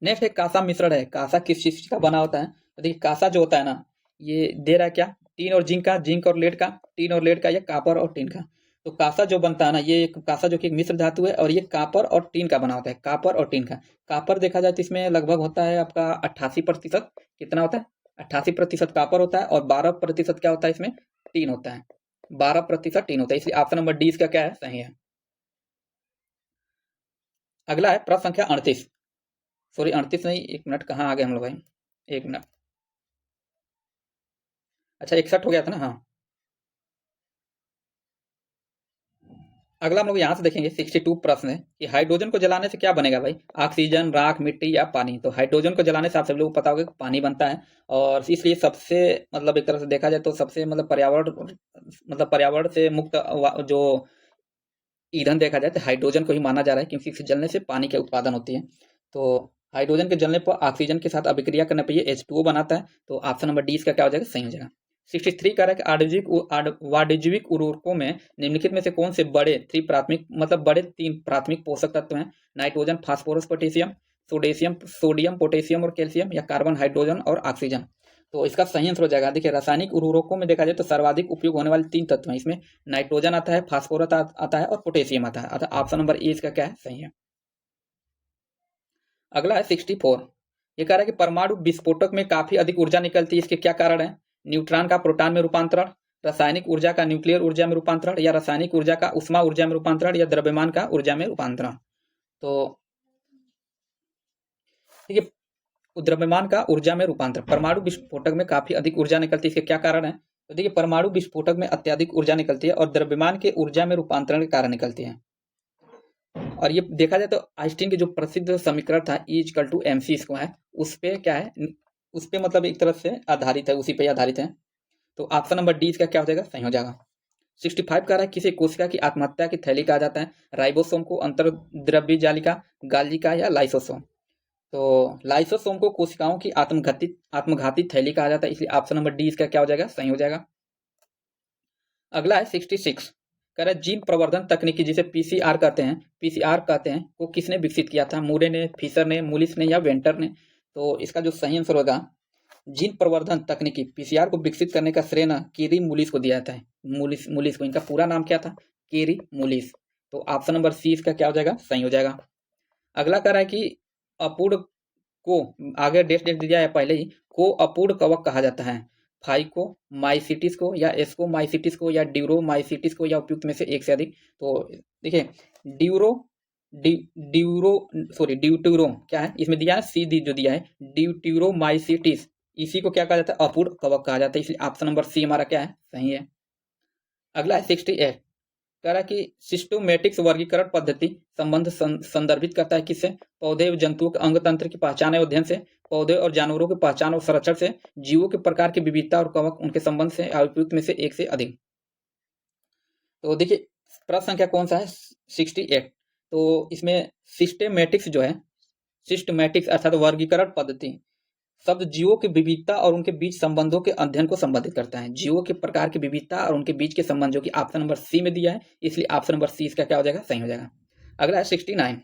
नेक्स्ट है कांसा मिश्रण है, कांसा किस चीज का बना होता है, तो देखिए कांसा जो होता है ना, ये दे रहा है क्या, टीन और जिंक का, जिंक और लेड का, टीन और लेड का, या कापर और टीन का। तो कांसा जो बनता है ना, ये कांसा जो कि एक मिश्र धातु है, और ये कापर और टीन का बना होता है, कापर और टीन का। कापर देखा जाए तो इसमें लगभग होता है आपका 88%, कितना होता है, 88% कापर होता है, और 12% क्या होता है इसमें, टीन होता है, 12% टीन होता है, इसलिए ऑप्शन नंबर डी इसका क्या है, सही है। अगला है प्रश्न संख्या 38, सॉरी 38 नहीं, एक मिनट, कहाँ आ गए हम लोग भाई, एक मिनट, अच्छा 61 हो गया था ना, हाँ। अगला हम लोग यहाँ से देखेंगे 62 प्रश्न है कि हाइड्रोजन को जलाने से क्या बनेगा भाई, ऑक्सीजन, राख, मिट्टी या पानी। तो हाइड्रोजन को जलाने से आप सब लोग को पता होगा कि पानी बनता है, और इसलिए सबसे मतलब एक तरह से देखा जाए तो सबसे मतलब पर्यावरण से मुक्त जो ईंधन देखा जाए तो हाइड्रोजन को ही माना जा रहा है, क्योंकि इसके जलने से पानी के उत्पादन होती है। तो हाइड्रोजन के जलने पर ऑक्सीजन के साथ अभिक्रिया करने पर ये H2O बनाता है, तो ऑप्शन नंबर डी इसका क्या हो जाएगा, सही हो जाएगा। 63 कह रहा है कि वाणिज्यिक उर्वरकों में निम्नलिखित में से कौन से बड़े तीन प्राथमिक पोषक तत्व हैं, nitrogen, phosphorus, potassium, sodium, potassium और कैल्शियम, या कार्बन, हाइड्रोजन और ऑक्सीजन। तो इसका सही आंसर हो जाएगा, देखिए रासायनिक उर्वरकों में देखा जाए तो सर्वाधिक उपयोग होने वाले तीन तत्व हैं, इसमें नाइट्रोजन आता है, फास्फोरस आता है और पोटेशियम आता है, अतः ऑप्शन नंबर ए इसका क्या है, सही है। अगला है 64, ये कह रहा है कि परमाणु विस्फोटक में काफी अधिक ऊर्जा निकलती है, इसके क्या कारण है, न्यूट्रॉन का प्रोटॉन में रूपांतरण, रासायनिक ऊर्जा का न्यूक्लियर ऊर्जा में रूपांतरण, या रासायनिक ऊर्जा का उष्मा ऊर्जा में रूपांतरण, या द्रव्यमान का ऊर्जा में रूपांतरण। तो देखिए द्रव्यमान का ऊर्जा में रूपांतरण, परमाणु विस्फोटक में काफी अधिक ऊर्जा निकलती है, इसके क्या कारण है, तो देखिए परमाणु विस्फोटक में अत्यधिक ऊर्जा निकलती है और द्रव्यमान के ऊर्जा में रूपांतरण के कारण निकलती है। और ये देखा जाए तो आइंस्टीन के जो प्रसिद्ध समीकरण था E=mc², उस पे क्या है, उस पे मतलब एक तरफ से आधारित है, उसी पे आधारित है। तो ऑप्शन नंबर डी इसका क्या हो जाएगा, सही हो जाएगा। 65 कह रहा है किसे कोशिका की आत्महत्या की थैली कहा जाता है, राइबोसोम को, अंतर्द्रव्य जालिका, गालिका या लाइसोसोम। तो लाइसोसोम को कोशिकाओं की आत्मघाती थैली कहा जाता है, इसलिए ऑप्शन नंबर डी इसका क्या हो जाएगा, सही हो जाएगा। अगला है 66, कह रहा है जीन प्रवर्धन तकनीकी जिसे पीसीआर कहते हैं को किसने विकसित किया था, मूरे ने, फिशर ने, मूलिस ने या वेंटर ने। तो इसका जो सही आंसर होगा, जीन प्रवर्धन तकनीकी पीसीआर को विकसित करने का श्रेय ना केरी मूलिस को दिया जाता है, मूलिस को, इनका पूरा नाम क्या था, केरी मूलिस। तो ऑप्शन नंबर सी इसका क्या हो जाएगा, सही हो जाएगा। अगला कह रहा है कि अपूर्ण को, आगे डेट डेट दिया है पहले ही, को अपूर्ण कवक कहा जाता है, फाइको माइसिटिस को, या एस्को माइसिटिस को, या ड्यूरो माइसिटिस को, या उपयुक्त में से एक से अधिक। तो देखिए ड्यूरो ड्यूरो सॉरी ड्यूटूरो क्या है, इसमें दिया है सी डी जो दिया है, ड्यूट्यूरो माइसिटिस, इसी को क्या कहा जाता है, अपूर्ण कवक कहा जाता है, इसलिए ऑप्शन नंबर सी हमारा क्या है, सही है। अगला है 68, कह रहा है कि सिस्टोमेटिक्स वर्गीकरण पद्धति संबंध संदर्भित करता है किससे, पौधे व जंतुओं के अंग तंत्र की पहचान और अध्ययन से, पौधे और जानवरों की पहचान और संरक्षण से, जीवों के प्रकार की विविधता और कवक उनके संबंध से, उपयुक्त में से एक से अधिक। तो देखिए प्रश्न संख्या कौन सा है, 68। तो इसमें सिस्टेमेटिक्स जो है, सिस्टमेटिक्स अर्थात वर्गीकरण पद्धति शब्द जीवों की विविधता और उनके बीच संबंधों के अध्ययन को संबंधित करता है, जीवों के प्रकार की विविधता और उनके बीच के संबंध, जो कि ऑप्शन नंबर सी में दिया है, इसलिए ऑप्शन नंबर सी इसका क्या हो जाएगा, सही हो जाएगा। अगला है 69,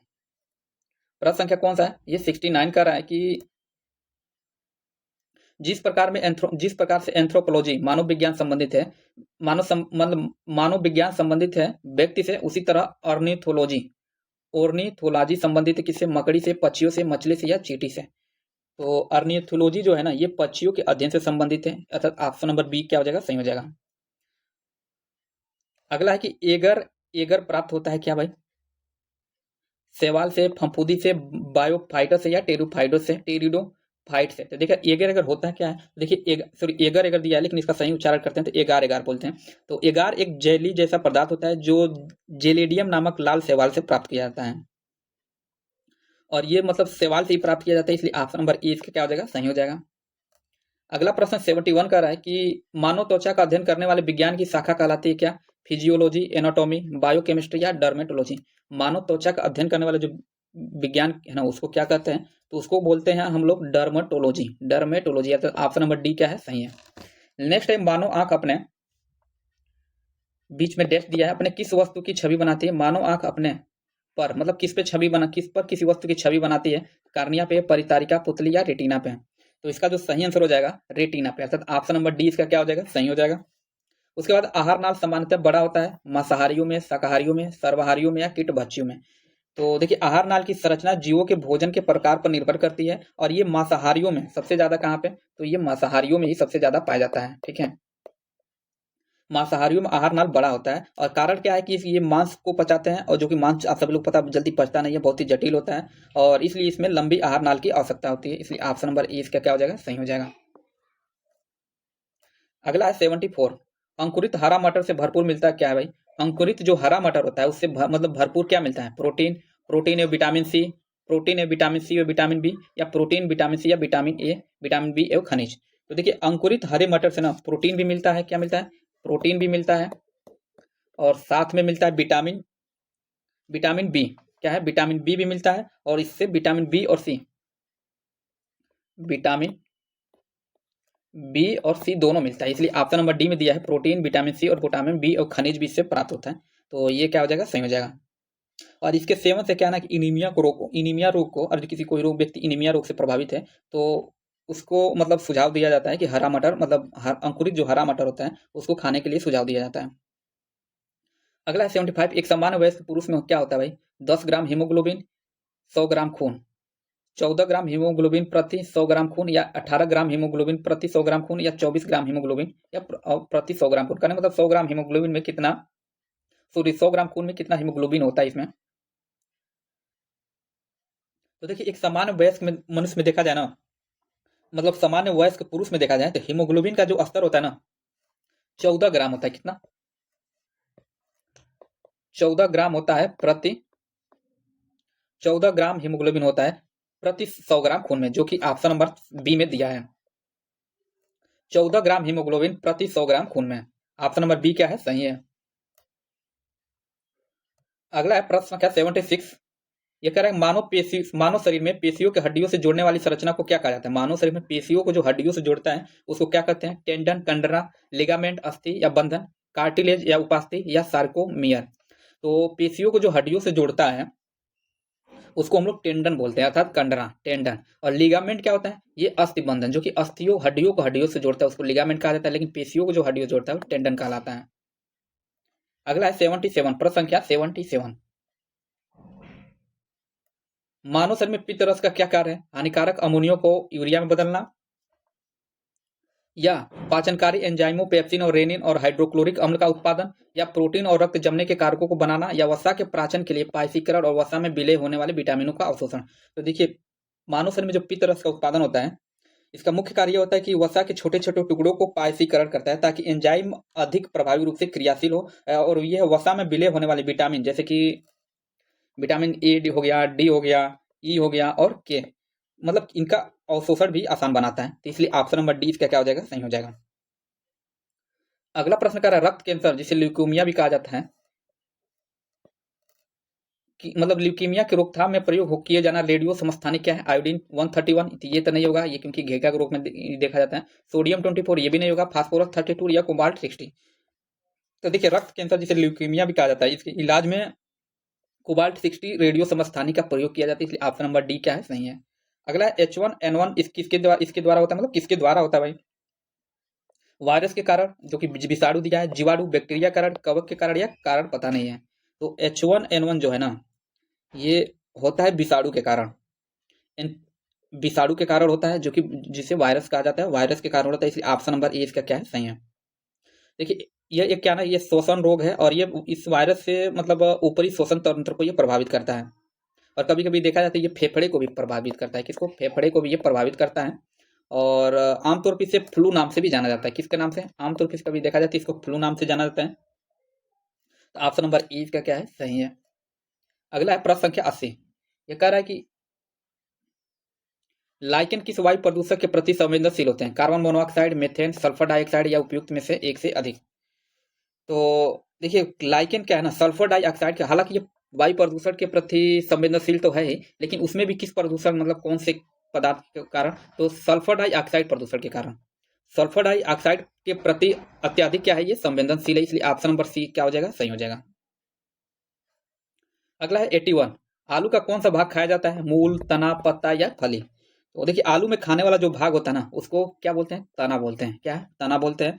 प्रश्न संख्या कौन सा है, ये 69 का रहा है कि जिस प्रकार से एंथ्रोपोलॉजी मानव विज्ञान संबंधित है, मानव विज्ञान संबंधित है व्यक्ति से, उसी तरह ऑर्निथोलॉजी संबंधित है किससे, मकड़ी से, पक्षियों से, मछली से या चींटी से। तो ऑर्निथोलॉजी जो है ना, ये पक्षियों के अध्ययन से संबंधित है, अर्थात ऑप्शन नंबर बी क्या हो जाएगा, सही हो जाएगा। अगला है कि एगर प्राप्त होता है क्या भाई, शैवाल से, फफूंदी से, बायोफाइटर से या टेरिडो फाइट से। तो देखिए एगर अगर होता है क्या है, तो देखिए सॉरी एगर अगर दिया है लेकिन इसका सही उच्चारण करते हैं तो एगार एगार बोलते हैं। तो एगार एक जेली जैसा पदार्थ होता है जो जेलेडियम नामक लाल शैवाल से प्राप्त किया जाता है, और ये मतलब शैवाल से ही प्राप्त किया जाता है, इसलिए ऑप्शन नंबर ए इसका क्या हो जाएगा, सही हो जाएगा। अगला प्रश्न 71 का रहा है कि मानव त्वचा का अध्ययन करने वाले विज्ञान की शाखा कहलाती है क्या? फिजियोलॉजी, एनाटॉमी, बायोकेमिस्ट्री या डर्मेटोलॉजी। मानव त्वचा का अध्ययन करने वाले जो विज्ञान है ना उसको क्या कहते हैं, तो उसको बोलते हैं हम लोग डर्मेटोलॉजी। डर्मेटोलॉजी, तो ऑप्शन नंबर डी क्या है, सही है। नेक्स्ट है मानव आंख अपने बीच में डैश दिया है, अपने किस वस्तु की छवि बनाती है? मानव आंख अपने पर मतलब किस पे छवि बना, किस पर किसी वस्तु की छवि बनाती है? कार्निया पे, परितारिका, पुतली या रेटिना पे? तो इसका जो सही आंसर हो जाएगा रेटिना पे, अर्थात ऑप्शन नंबर डी इसका क्या हो जाएगा, सही हो जाएगा। उसके बाद आहार नाल सामान्यतः बड़ा होता है मांसाहारियों में, शाकाहारियों में, सर्वाहारियों में या कीटभक्षियों में? तो देखिए आहार नाल की संरचना जीवों के भोजन के प्रकार पर निर्भर करती है, और ये मांसाहारियों में सबसे ज्यादा कहाँ पे, तो ये मांसाहारियों में ही सबसे ज्यादा पाया जाता है, ठीक है। मांसाहारियों में आहार नाल बड़ा होता है, और कारण क्या है कि ये मांस को पचाते हैं, और जो कि मांस आप सभी लोग पता जल्दी पचता नहीं है, बहुत ही जटिल होता है, और इसलिए इसमें लंबी आहार नाल की आवश्यकता होती है, इसलिए ऑप्शन नंबर ए इसका क्या हो जाएगा, सही हो जाएगा। अगला है 74, अंकुरित हरा मटर से भरपूर मिलता है क्या है भाई? अंकुरित जो हरा मटर होता है उससे मतलब भरपूर क्या मिलता है? प्रोटीन, प्रोटीन है विटामिन सी, प्रोटीन है विटामिन सी और विटामिन बी, या प्रोटीन विटामिन सी या विटामिन ए, विटामिन बी एवं खनिज। तो देखिए अंकुरित हरे मटर से ना प्रोटीन भी मिलता है, क्या मिलता है? प्रोटीन भी मिलता है, और साथ में मिलता है विटामिन, विटामिन बी, क्या है, विटामिन बी भी मिलता है, और इससे विटामिन बी और सी, विटामिन बी और सी दोनों मिलता है, इसलिए ऑप्शन नंबर डी में दिया है प्रोटीन, विटामिन सी और विटामिन बी और खनिज भी इससे प्राप्त होता है, तो ये क्या हो जाएगा, सही हो जाएगा। और इसके सेवन से क्या ना कि इनीमिया रोग को, और किसी कोई रोग व्यक्ति इनीमिया रोग से प्रभावित है तो उसको मतलब सुझाव दिया जाता है कि हरा मटर मतलब अंकुरित जो हरा मटर होता है उसको खाने के लिए सुझाव दिया जाता है। अगला है 75, एक सामान्य वयस्क पुरुष में क्या होता है भाई? 10 ग्राम हीमोग्लोबिन, 100 ग्राम खून, 14 ग्राम हीमोग्लोबिन प्रति 100 ग्राम खून, या 18 ग्राम हीमोग्लोबिन प्रति 100 ग्राम खून, या 24 ग्राम हीमोग्लोबिन या प्रति 100 ग्राम खून। कहने मतलब 100 ग्राम हीमोग्लोबिन में कितना, सॉरी 100 ग्राम खून में कितना हीमोग्लोबिन होता है इसमें? तो देखिए एक सामान्य वयस्क में मनुष्य में देखा जाए ना, मतलब सामान्य वयस्क पुरुष में देखा जाए तो हीमोग्लोबिन का जो स्तर होता है ना 14 ग्राम होता है। कितना? 14 ग्राम होता है प्रति, 14 ग्राम हीमोग्लोबिन होता है प्रति 100 ग्राम खून में, जो कि ऑप्शन नंबर बी में दिया है। 14 ग्राम हीमोग्लोबिन प्रति 100 ग्राम खून में, ऑप्शन नंबर बी क्या है, सही है। अगला है प्रश्न संख्या 76, ये कह रहा है मानव शरीर में पेशियों के हड्डियों से जोड़ने वाली संरचना को क्या कहा जाता है? मानव शरीर में पेशियों को जो हड्डियों से जोड़ता है उसको क्या कहते हैं? टेंडन, कंडरा, लिगामेंट, अस्थि या बंधन, कार्टिलेज या उपास्थि, या सार्कोमियर। तो पेशियों को जो हड्डियों से जोड़ता है उसको हम लोग टेंडन बोलते हैं, अर्थात कंडरा, टेंडन। और लिगामेंट क्या होता है? ये अस्थि बंधन, जो कि अस्थियों हड्डियों को हड्डियों से जोड़ता है उसको लिगामेंट कहा जाता है, लेकिन पेशियों को जो हड्डियों जोड़ता है वो टेंडन कहलाता है। अगला है 77, प्रश्न संख्या 77, मानव शरीर में पित्त रस का क्या कार्य है? हानिकारक अमोनियो को यूरिया में बदलना, या पाचनकारी एंजाइमों पेप्सिन और रेनिन और हाइड्रोक्लोरिक अम्ल का उत्पादन, या प्रोटीन और रक्त जमने के कारकों को बनाना, या वसा के प्राचन के लिए पाइसीकरण और वसा में विलय होने वाले विटामिनों का अवशोषण। तो देखिए मानव शरीर में जो पित्त रस का उत्पादन होता है इसका मुख्य कार्य होता है कि वसा के छोटे छोटे टुकड़ों को पाइसीकरण करता है ताकि एंजाइम अधिक प्रभावी रूप से क्रियाशील हो, और यह वसा में विलय होने वाले विटामिन जैसे कि विटामिन ए डी हो गया, डी हो गया, ई हो गया और के, मतलब इनका अवशोषण भी आसान बनाता है, तो इसलिए ऑप्शन नंबर डी इसका क्या हो जाएगा, सही हो जाएगा। अगला प्रश्न कर रहा है रक्त कैंसर जिसे ल्यूकीमिया भी कहा जाता है कि मतलब ल्यूकीमिया की रोकथाम में प्रयोग किए जाना रेडियो समस्थानिक क्या है? आयोडीन 131, ये तो नहीं होगा, ये क्योंकि घेका के रूप में देखा जाता है। सोडियम 24, ये भी नहीं होगा। फास्फोरस 32 या कोबाल्ट 60। तो देखिए रक्त कैंसर जिसे ल्यूकीमिया भी कहा जाता है इसके इलाज में कोबाल्ट 60 रेडियो समस्थानिक का प्रयोग किया जाता है, इसलिए ऑप्शन नंबर डी क्या है, सही है। अगला H1N1 इसके द्वारा होता है, मतलब किसके द्वारा होता है भाई? वायरस के कारण, जो कि विषाणु दिया है, जीवाणु, बैक्टीरिया कारण, कवक के कारण, या कारण पता नहीं है। तो H1N1 जो है ना ये होता है विषाणु के कारण, विषाणु के कारण होता है, जो कि जिसे वायरस कहा जाता है, वायरस के कारण होता है, इसलिए ऑप्शन नंबर ए इसका क्या है, सही है। देखिए ये एक क्या ना, ये श्वसन रोग है, और ये इस वायरस से मतलब ऊपरी श्वसन तंत्र को ये प्रभावित करता है, और कभी कभी देखा जाता है ये फेफड़े को भी प्रभावित करता है। किसको? फेफड़े को भी ये प्रभावित करता है। और आमतौर पर इसे फ्लू नाम से भी जाना जाता है। किसके नाम से? आमतौर पर कभी देखा जाता है इसको फ्लू नाम से जाना जाता है। तो ऑप्शन नंबर ई इसका क्या है? सही है। अगला है प्रश्न संख्या 80। ये कह रहा है कि लाइकेन किस वायु प्रदूषक के प्रति संवेदनशील होते हैं? Carbon monoxide, methane, sulphur dioxide या उपयुक्त में से एक से अधिक? तो देखिए लाइकेन क्या है ना, सल्फर डाइऑक्साइड के, हालांकि ये वायु प्रदूषण के प्रति संवेदनशील तो है ही, लेकिन उसमें भी किस प्रदूषण मतलब कौन से पदार्थ के कारण? तो सल्फर डाइऑक्साइड प्रदूषण के कारण। सल्फर डाइऑक्साइड के प्रति अत्यधिक क्या है, ये संवेदनशील है, इसलिए ऑप्शन नंबर सी क्या हो जाएगा? सही हो जाएगा। अगला है 81। आलू का कौन सा भाग खाया जाता है? मूल, तना, पत्ता या फली? तो देखिए आलू में खाने वाला जो भाग होता है ना, उसको क्या बोलते हैं? तना बोलते हैं। क्या है? तना बोलते हैं।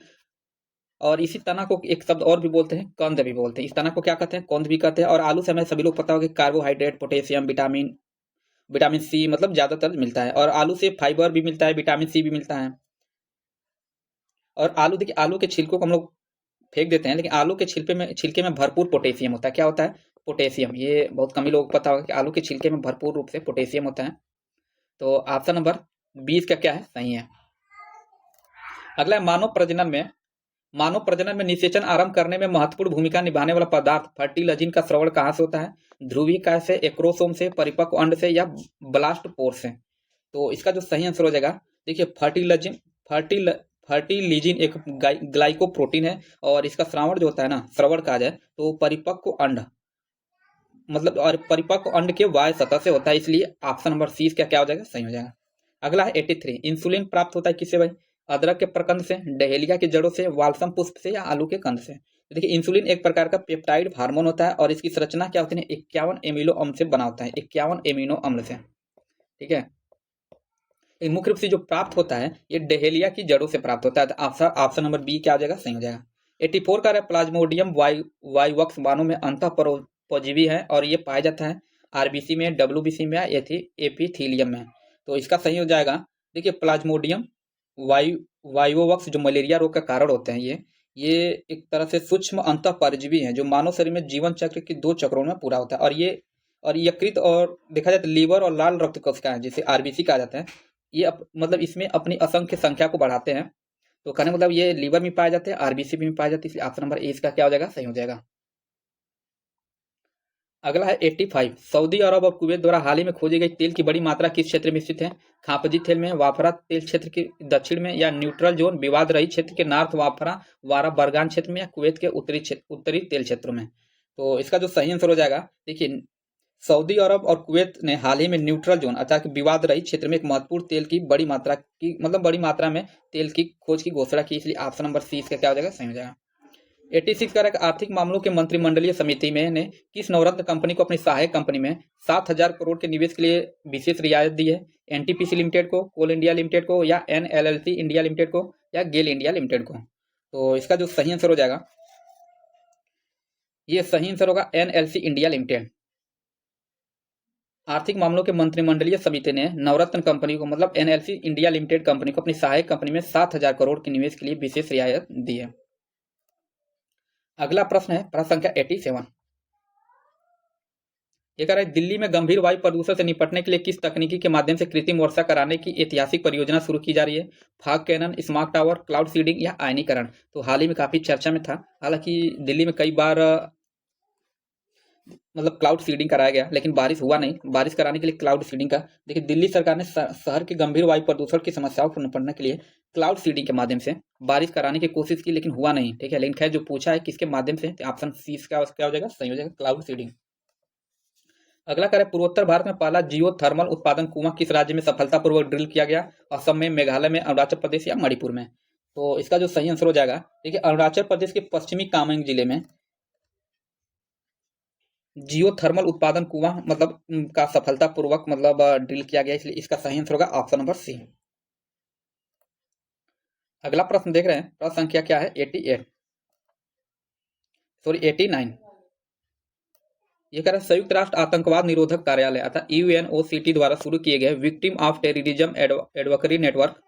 और इसी तना को एक शब्द और भी बोलते हैं, कंद भी बोलते हैं। इस तना को क्या कहते हैं? कंद भी कहते हैं। और आलू से हमें सभी लोग पता होगा कि carbohydrate, potassium, vitamin vitamin C मतलब ज्यादातर मिलता है। और आलू से फाइबर भी मिलता है, विटामिन सी भी मिलता है। और आलू, देखिए आलू के छिलकों को हम लोग फेंक देते हैं, लेकिन आलू के छिलके में भरपूर पोटेशियम होता है। क्या होता है? पोटेशियम। ये बहुत कम ही लोगों को पता होगा कि आलू के छिलके में भरपूर रूप से पोटेशियम होता है। तो ऑप्शन नंबर 20 का क्या है? सही है। अगला है मानव प्रजनन में निषेचन आरंभ करने में महत्वपूर्ण भूमिका निभाने वाला पदार्थ फर्टिलाइजिन का स्रवण कहाँ से होता है? ध्रुवीय से, एक्रोसोम से, परिपक्व अंड से या ब्लास्ट पोर से? तो इसका जो सही आंसर हो जाएगा, देखिए फर्टिलिजिन एक ग्लाइकोप्रोटीन है, और इसका श्रावण जो होता है ना, श्रवण कहा जाए तो परिपक्व अंड मतलब, और परिपक्व अंड के वाय सतह से होता है, इसलिए ऑप्शन नंबर सी इसका क्या हो जाएगा? सही हो जाएगा। अगला है 83। इंसुलिन प्राप्त होता है किससे भाई? अदरक के प्रकंद से, डहेलिया की जड़ों से, वाल्सम पुष्प से या आलू के कंद से? तो देखिए इंसुलिन एक प्रकार का पेप्टाइड हार्मोन होता है, और इसकी संरचना क्या होती है? 51 एमिनो अम्ल से बना होता है, 51 एमिनो अम्ल से। ठीक है। मुख्य रूप से जो प्राप्त होता है ये डहेलिया की जड़ों से प्राप्त होता है। तो ऑप्शन नंबर बी क्या हो जाएगा? सही हो जाएगा। 84 का प्लाज्मोडियम वाइवक्स मानव में अंतः परजीवी है, और ये पाया जाता है आरबीसी में, डब्ल्यूबीसी में या एपिथीलियम में? तो इसका सही हो जाएगा। देखिए प्लाज्मोडियम वाइवोवक्स जो मलेरिया रोग का कारण होते हैं, ये एक तरह से सूक्ष्म अंतः परजीवी है जो मानव शरीर में जीवन चक्र के 2 चक्रों में पूरा होता है। और यकृत और देखा जाए तो लीवर और लाल रक्त कोशिकाएं जिसे आरबीसी कहा जाता है, ये मतलब इसमें अपनी असंख्य संख्या को बढ़ाते हैं। तो कहने मतलब ये लीवर में पाए जाते हैं, आरबीसी में पाए जाते हैं, इसलिए ऑप्शन नंबर ए इसका क्या हो जाएगा? सही हो जाएगा। अगला है 85। सऊदी अरब और कुवैत द्वारा हाल ही में खोजी गई तेल की बड़ी मात्रा किस क्षेत्र में स्थित है? खापजी तेल में, वाफरा तेल क्षेत्र के दक्षिण में, या न्यूट्रल जोन विवाद रहित क्षेत्र के नॉर्थ वाफरा वारा बरगान क्षेत्र में, या कुवैत के उत्तरी तेल क्षेत्र में? तो इसका जो सही आंसर हो जाएगा, देखिए सऊदी अरब और कुवैत ने हाल ही में न्यूट्रल जोन अर्थात विवाद रहित क्षेत्र में एक महत्वपूर्ण तेल की बड़ी मात्रा में तेल की खोज की घोषणा की, इसलिए ऑप्शन नंबर सी इसका क्या हो जाएगा? सही हो जाएगा। 86 का आर्थिक मामलों के मंत्रिमंडलीय समिति में ने किस नवरत्न कंपनी को अपनी सहायक कंपनी में 7,000 करोड़ के निवेश के लिए विशेष रियायत दी है? एनटीपीसी लिमिटेड को, कोल इंडिया लिमिटेड को, या एनएलएलसी इंडिया लिमिटेड को, या गेल इंडिया लिमिटेड को? तो इसका जो सही आंसर हो जाएगा, ये सही आंसर होगा एनएलसी इंडिया लिमिटेड। आर्थिक मामलों के मंत्रिमंडलीय समिति ने नवरत्न कंपनी को मतलब एनएलसी इंडिया लिमिटेड कंपनी को अपनी सहायक कंपनी में 7,000 करोड़ के निवेश के लिए विशेष रियायत दी है। अगला प्रश्न है प्रश्न संख्या 87। ये कह रहा है दिल्ली में गंभीर वायु प्रदूषण से निपटने के लिए किस तकनीकी के माध्यम से कृत्रिम वर्षा कराने की ऐतिहासिक परियोजना शुरू की जा रही है? Fog cannon, smart tower, cloud seeding या आयनीकरण? तो हाल ही में काफी चर्चा में था। हालांकि दिल्ली में कई बार मतलब क्लाउड सीडिंग कराया गया, लेकिन बारिश हुआ नहीं। बारिश कराने के लिए क्लाउड सीडिंग का, देखिए दिल्ली सरकार ने शहर के गंभीर वायु प्रदूषण की समस्याओं को निपटने के लिए क्लाउड सीडिंग के माध्यम से बारिश कराने की कोशिश की, लेकिन हुआ नहीं। ठीक है, लेकिन खैर जो पूछा है किसके माध्यम से, तो ऑप्शन सी क्या हो जाएगा? सही हो जाएगा, क्लाउड सीडिंग। अगला कार्य पूर्वोत्तर भारत में पहला जियो थर्मल उत्पादन कुआं किस राज्य में सफलतापूर्वक ड्रिल किया गया? असम में, मेघालय में, अरुणाचल प्रदेश या मणिपुर में? तो इसका जो सही आंसर हो जाएगा, देखिए अरुणाचल प्रदेश के पश्चिमी कामेंग जिले में जियो थर्मल उत्पादन कुआं मतलब का सफलतापूर्वक मतलब ड्रिल किया गया, इसलिए इसका सही आंसर होगा ऑप्शन नंबर सी। अगला प्रश्न देख रहे हैं, प्रश्न संख्या क्या है? 89। ये कह रहा है संयुक्त राष्ट्र आतंकवाद निरोधक कार्यालय अर्थात यूएनओसीटी द्वारा शुरू किए गए victim of terrorism advocacy network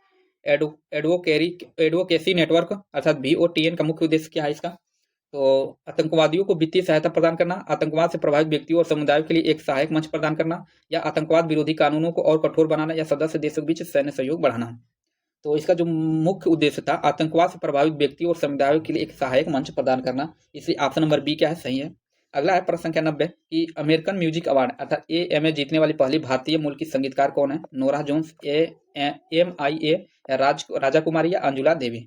advocacy network अर्थात VOTN का मुख्य उद्देश्य क्या है इसका? तो आतंकवादियों को वित्तीय सहायता प्रदान करना, आतंकवाद से प्रभावित व्यक्तियों और समुदायों के लिए एक सहायक मंच प्रदान करना, या आतंकवाद विरोधी कानूनों को और कठोर बनाना, या सदस्य देशों के बीच सैन्य सहयोग बढ़ाना। तो इसका जो मुख्य उद्देश्य था, आतंकवाद से प्रभावित व्यक्तियों और समुदायों के लिए एक सहायक मंच प्रदान करना, इसलिए ऑप्शन नंबर बी क्या है, सही है। अगला है प्रश्न संख्या 90 कि अमेरिकन म्यूजिक अवार्ड अर्थात AMA जीतने वाली पहली भारतीय मूल की संगीतकार कौन है? नोरा जोन्स, MIA, या राजा कुमारी, या अंजुला देवी।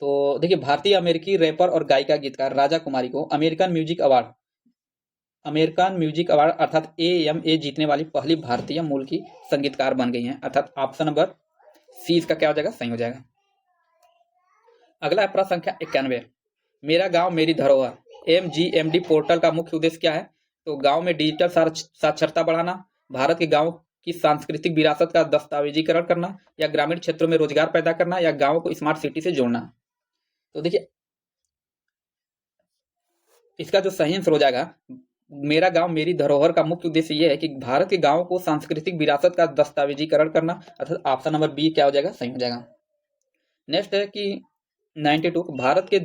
तो देखिए, भारतीय अमेरिकी रैपर और गायिका गीतकार राजा कुमारी को अमेरिकन म्यूजिक अवार्ड अर्थात AMA जीतने वाली पहली भारतीय मूल की संगीतकार बन गई हैं, अर्थात ऑप्शन नंबर सी इसका क्या हो जाएगा, सही हो जाएगा। अगला है प्रश्न संख्या 91, मेरा गांव मेरी धरोहर MGMD पोर्टल का मुख्य उद्देश्य क्या है? तो गांव में डिजिटल साक्षरता बढ़ाना, भारत के गांव की सांस्कृतिक विरासत का दस्तावेजीकरण करना, या ग्रामीण क्षेत्रों में रोजगार पैदा करना, या गांव को स्मार्ट सिटी से जोड़ना। तो देखिए, इसका जो सही आंसर हो जाएगा, मेरा गांव मेरी धरोहर का मुख्य उद्देश्य यह है कि भारत के गांव को सांस्कृतिक विरासत का दस्तावेजीकरण करना, अर्थात ऑप्शन नंबर बी क्या हो जाएगा, सही हो जाएगा। नेक्स्ट है कि 92, भारत के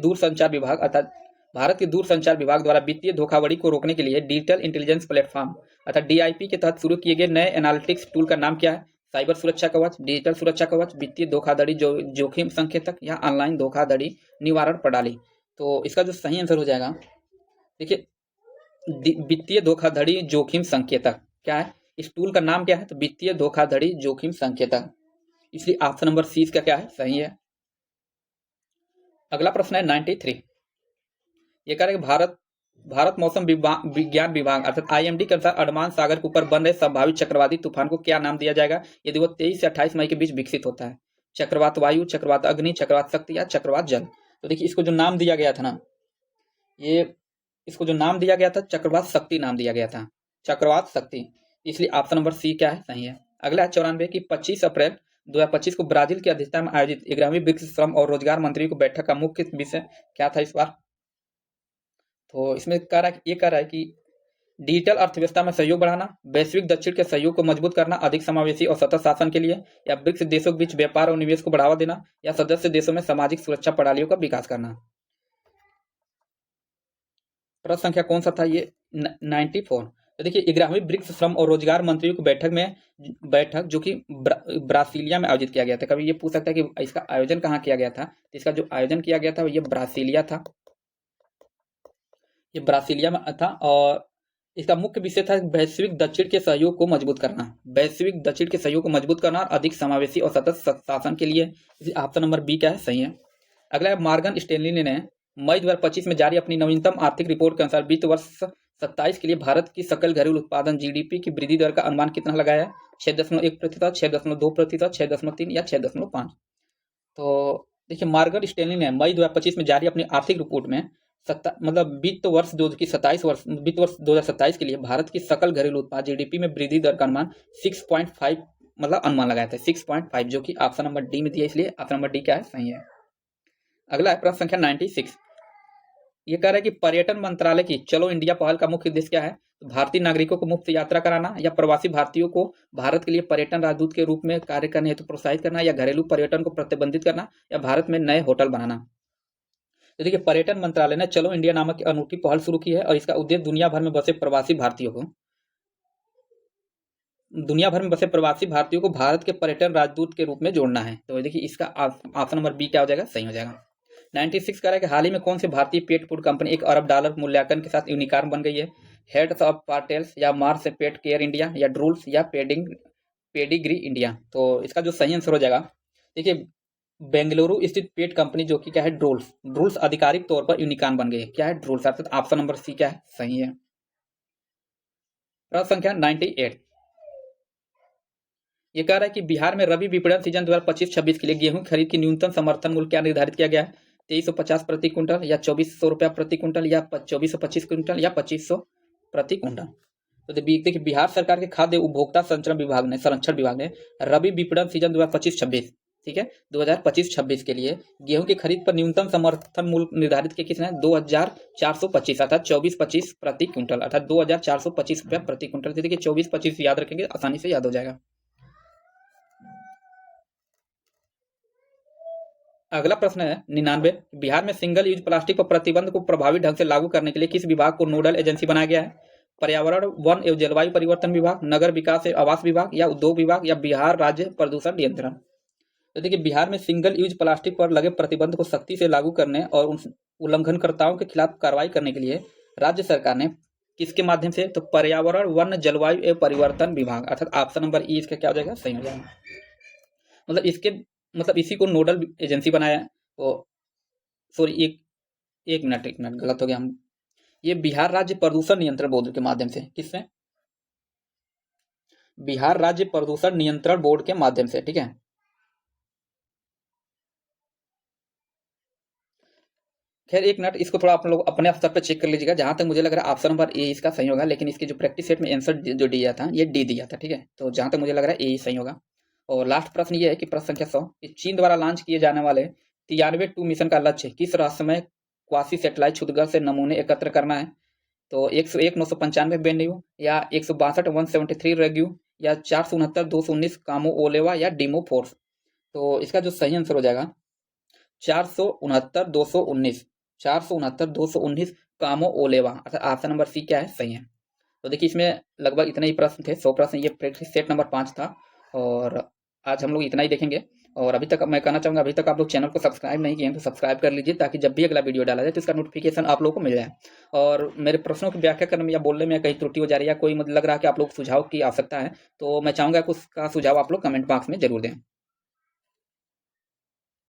दूरसंचार विभाग द्वारा वित्तीय धोखाधड़ी को रोकने के लिए डिजिटल इंटेलिजेंस प्लेटफॉर्म अर्थात DIP के तहत शुरू किए गए नए एनालिटिक्स टूल का नाम क्या है? साइबर सुरक्षा कवच, डिजिटल सुरक्षा कवच, वित्तीय धोखाधड़ी जोखिम संकेतक, या ऑनलाइन धोखाधड़ी निवारण प्रणाली। तो इसका जो सही आंसर हो जाएगा, देखिए, वित्तीय धोखाधड़ी जोखिम संकेतक क्या है, इस टूल का नाम क्या है? तो वित्तीय धोखाधड़ी जोखिम संकेतक, इसलिए ऑप्शन नंबर सी इसका क्या है, सही है। अगला प्रश्न है 93, ये कह रहा है कि भारत मौसम विज्ञान विभाग अर्थात IMD के अनुसार अंडमान सागर के ऊपर बन रहे संभावित चक्रवाती तूफान को क्या नाम दिया जाएगा यदि वो 23 से 28 मई के बीच विकसित होता है? चक्रवात वायु, चक्रवात अग्नि, चक्रवात शक्ति, या चक्रवात जल। तो देखिए, इसको जो नाम दिया गया था ना, चक्रवात शक्ति नाम दिया गया था, चक्रवात शक्ति, इसलिए ऑप्शन नंबर सी क्या है, सही है। अगला है 94 की 25 अप्रैल 2025 को ब्राजील की अध्यक्षता में आयोजित 11वीं ब्रिक्स श्रम और रोजगार मंत्रियों की बैठक का मुख्य विषय क्या था इस बार? तो इसमें कह रहा है कि डिजिटल अर्थव्यवस्था में सहयोग बढ़ाना, वैश्विक दक्षिण के सहयोग को मजबूत करना अधिक समावेशी और सतत शासन के लिए, या ब्रिक्स देशों के बीच व्यापार और निवेश को बढ़ावा देना, या सदस्य देशों में सामाजिक सुरक्षा प्रणालियों का विकास करना। प्रश्न संख्या कौन सा था ये? 94। तो देखिए, 11वीं ब्रिक्स श्रम और रोजगार मंत्रियों की बैठक जो कि ब्रासीलिया में आयोजित किया गया था। कभी ये पूछ सकता है कि इसका आयोजन कहाँ किया गया था? तो इसका जो आयोजन किया गया था ये ब्रासीलिया था, ये ब्रासीलिया में था, और इसका मुख्य विषय था वैश्विक दक्षिण के सहयोग को मजबूत करना, और अधिक समावेशी और सतत शासन के लिए, ऑप्शन नंबर बी क्या है, सही है। अगला है मॉर्गन स्टैनली ने मई 2025 में जारी अपनी नवीनतम आर्थिक रिपोर्ट के अनुसार वित्त वर्ष 27 के लिए भारत की सकल घरेलू उत्पादन GDP की वृद्धि दर का अनुमान कितना लगाया है? 6.1%, 6.2%, 6.3 या 6.5। तो देखिए, मॉर्गन स्टैनली ने मई 2025 में जारी अपनी आर्थिक रिपोर्ट में वित्त वर्ष 2027 के लिए भारत की सकल घरेलू उत्पाद GDP में वृद्धि दर का अनुमान 6.5 अनुमान लगाया था, 6.5, जो कि ऑप्शन नंबर डी में दिया, इसलिए ऑप्शन नंबर डी क्या है, सही है। अगला है प्रश्न संख्या 96, ये कह रहा है कि पर्यटन मंत्रालय की चलो इंडिया पहल का मुख्य उद्देश्य क्या है? तो भारतीय नागरिकों को मुफ्त यात्रा कराना, या प्रवासी भारतीयों को भारत के लिए पर्यटन राजदूत के रूप में कार्य करने हेतु प्रोत्साहित करना, या घरेलू पर्यटन को प्रतिबंधित करना, या भारत में नए होटल बनाना। तो देखिए, पर्यटन मंत्रालय ने चलो इंडिया नामक अनूठी पहल शुरू की है, और इसका उद्देश्य दुनिया भर में बसे प्रवासी भारतीयों को भारत के पर्यटन राजदूत के रूप में जोड़ना है। तो देखिए, इसका ऑप्शन नंबर बी क्या हो जाएगा, सही हो जाएगा। 96 कह रहा है कि हाल ही में कौन सी भारतीय पेट फूड कंपनी $1 अरब मूल्यांकन के साथ यूनिकॉर्न बन गई है? हेड्स ऑफ पार्टेल्स, या मार्स से पेट केयर इंडिया, या ड्रूल्स, या पेडिग्री इंडिया। तो इसका जो सही आंसर हो जाएगा, देखिए, बेंगलुरु स्थित पेट कंपनी जो कि क्या है, ड्रूल्स आधिकारिक तौर पर यूनिकॉर्न बन गई है। क्या है, ड्रूल्स, अर्थात ऑप्शन नंबर सी क्या है, सही है। प्रश्न संख्या 98, ये कह रहा है कि बिहार में रबी विपणन सीजन 2025-26 के लिए गेहूं खरीद की न्यूनतम समर्थन मूल्य क्या निर्धारित किया गया है? 2350 प्रति क्विंटल, या 2400 रुपया प्रति क्विंटल, या 2425 क्विंटल, या 2500 प्रति क्विंटल। तो देखिए, बिहार सरकार के खाद्य उपभोक्ता संरक्षण विभाग ने रबी विपणन सीजन 2025-26, ठीक है, 2025-26 के लिए गेहूं की खरीद पर न्यूनतम समर्थन मूल्य निर्धारित किया किसने? 2425, अर्थात 2425 प्रति क्विंटल, अर्थात 2425 रुपया प्रति क्विंटल। देखिए, 2425 याद रखेंगे, आसानी से याद हो जाएगा। अगला प्रश्न है 99, बिहार में सिंगल यूज प्लास्टिक पर प्रतिबंध को प्रभावी ढंग से लागू करने के लिए किस विभाग को नोडल एजेंसी बनाया गया है? पर्यावरण, वन एवं जलवायु परिवर्तन विभाग, नगर विकास एवं आवास विभाग, या उद्योग विभाग, या बिहार राज्य प्रदूषण नियंत्रण। तो देखिए, बिहार में सिंगल यूज प्लास्टिक पर लगे प्रतिबंध को सख्ती से लागू करने और उन उल्लंघनकर्ताओं के खिलाफ कार्रवाई करने के लिए राज्य सरकार ने किसके माध्यम से? तो पर्यावरण, वन, जलवायु एवं परिवर्तन विभाग, अर्थात ऑप्शन नंबर ई इसका क्या हो जाएगा? सही हो जाएगा। मतलब इसके मतलब इसी को नोडल एजेंसी बनाया है। तो सॉरी, एक मिनट गलत हो गया। हम ये बिहार राज्य प्रदूषण नियंत्रण बोर्ड के माध्यम से, किससे? बिहार राज्य प्रदूषण नियंत्रण बोर्ड के माध्यम से, ठीक है। खैर एक मिनट, इसको थोड़ा आप लोग अपने स्तर पर चेक कर लीजिएगा। जहां तक मुझे लग रहा है ऑप्शन नंबर ए इसका सही होगा, लेकिन इसके जो प्रैक्टिस सेट में आंसर जो दिया था ये डी दिया था, ठीक है। तो जहां तक मुझे लग रहा है ए सही होगा। और लास्ट प्रश्न ये है कि प्रश्न संख्या 100, चीन द्वारा लॉन्च किए जाने वाले 93 मिशन का लक्ष्य किस राष्ट्र में क्वासी सैटेलाइट क्षुद्रग्रह से नमूने एकत्र करना है? तो 101 995 बेन्यू, या 162 173 रेग्यू, या 469 219 कामो ओलेवा, या डीमो फोर्स। तो इसका जो सही आंसर हो जाएगा 469 219, 469 219 कामो ओलेवा, अर्थात ऑप्शन नंबर सी क्या है? सही है। तो देखिए इसमें लगभग इतने ही प्रश्न थे, 100 प्रश्न। ये प्रैक्टिस सेट नंबर 5 था और आज हम लोग इतना ही देखेंगे। और अभी तक मैं कहना चाहूँगा, अभी तक आप लोग चैनल को सब्सक्राइब नहीं किए हैं तो सब्सक्राइब कर लीजिए, ताकि जब भी अगला वीडियो डाला जाए तो इसका नोटिफिकेशन आप लोगों को मिल जाए। और मेरे प्रश्नों की व्याख्या करने में या बोलने में कहीं त्रुटि हो जा रही है, या कोई मतलब लग रहा है कि आप लोग सुझाव की आवश्यकता है, तो मैं चाहूँगा कि उसका सुझाव आप लोग कमेंट बॉक्स में जरूर दें।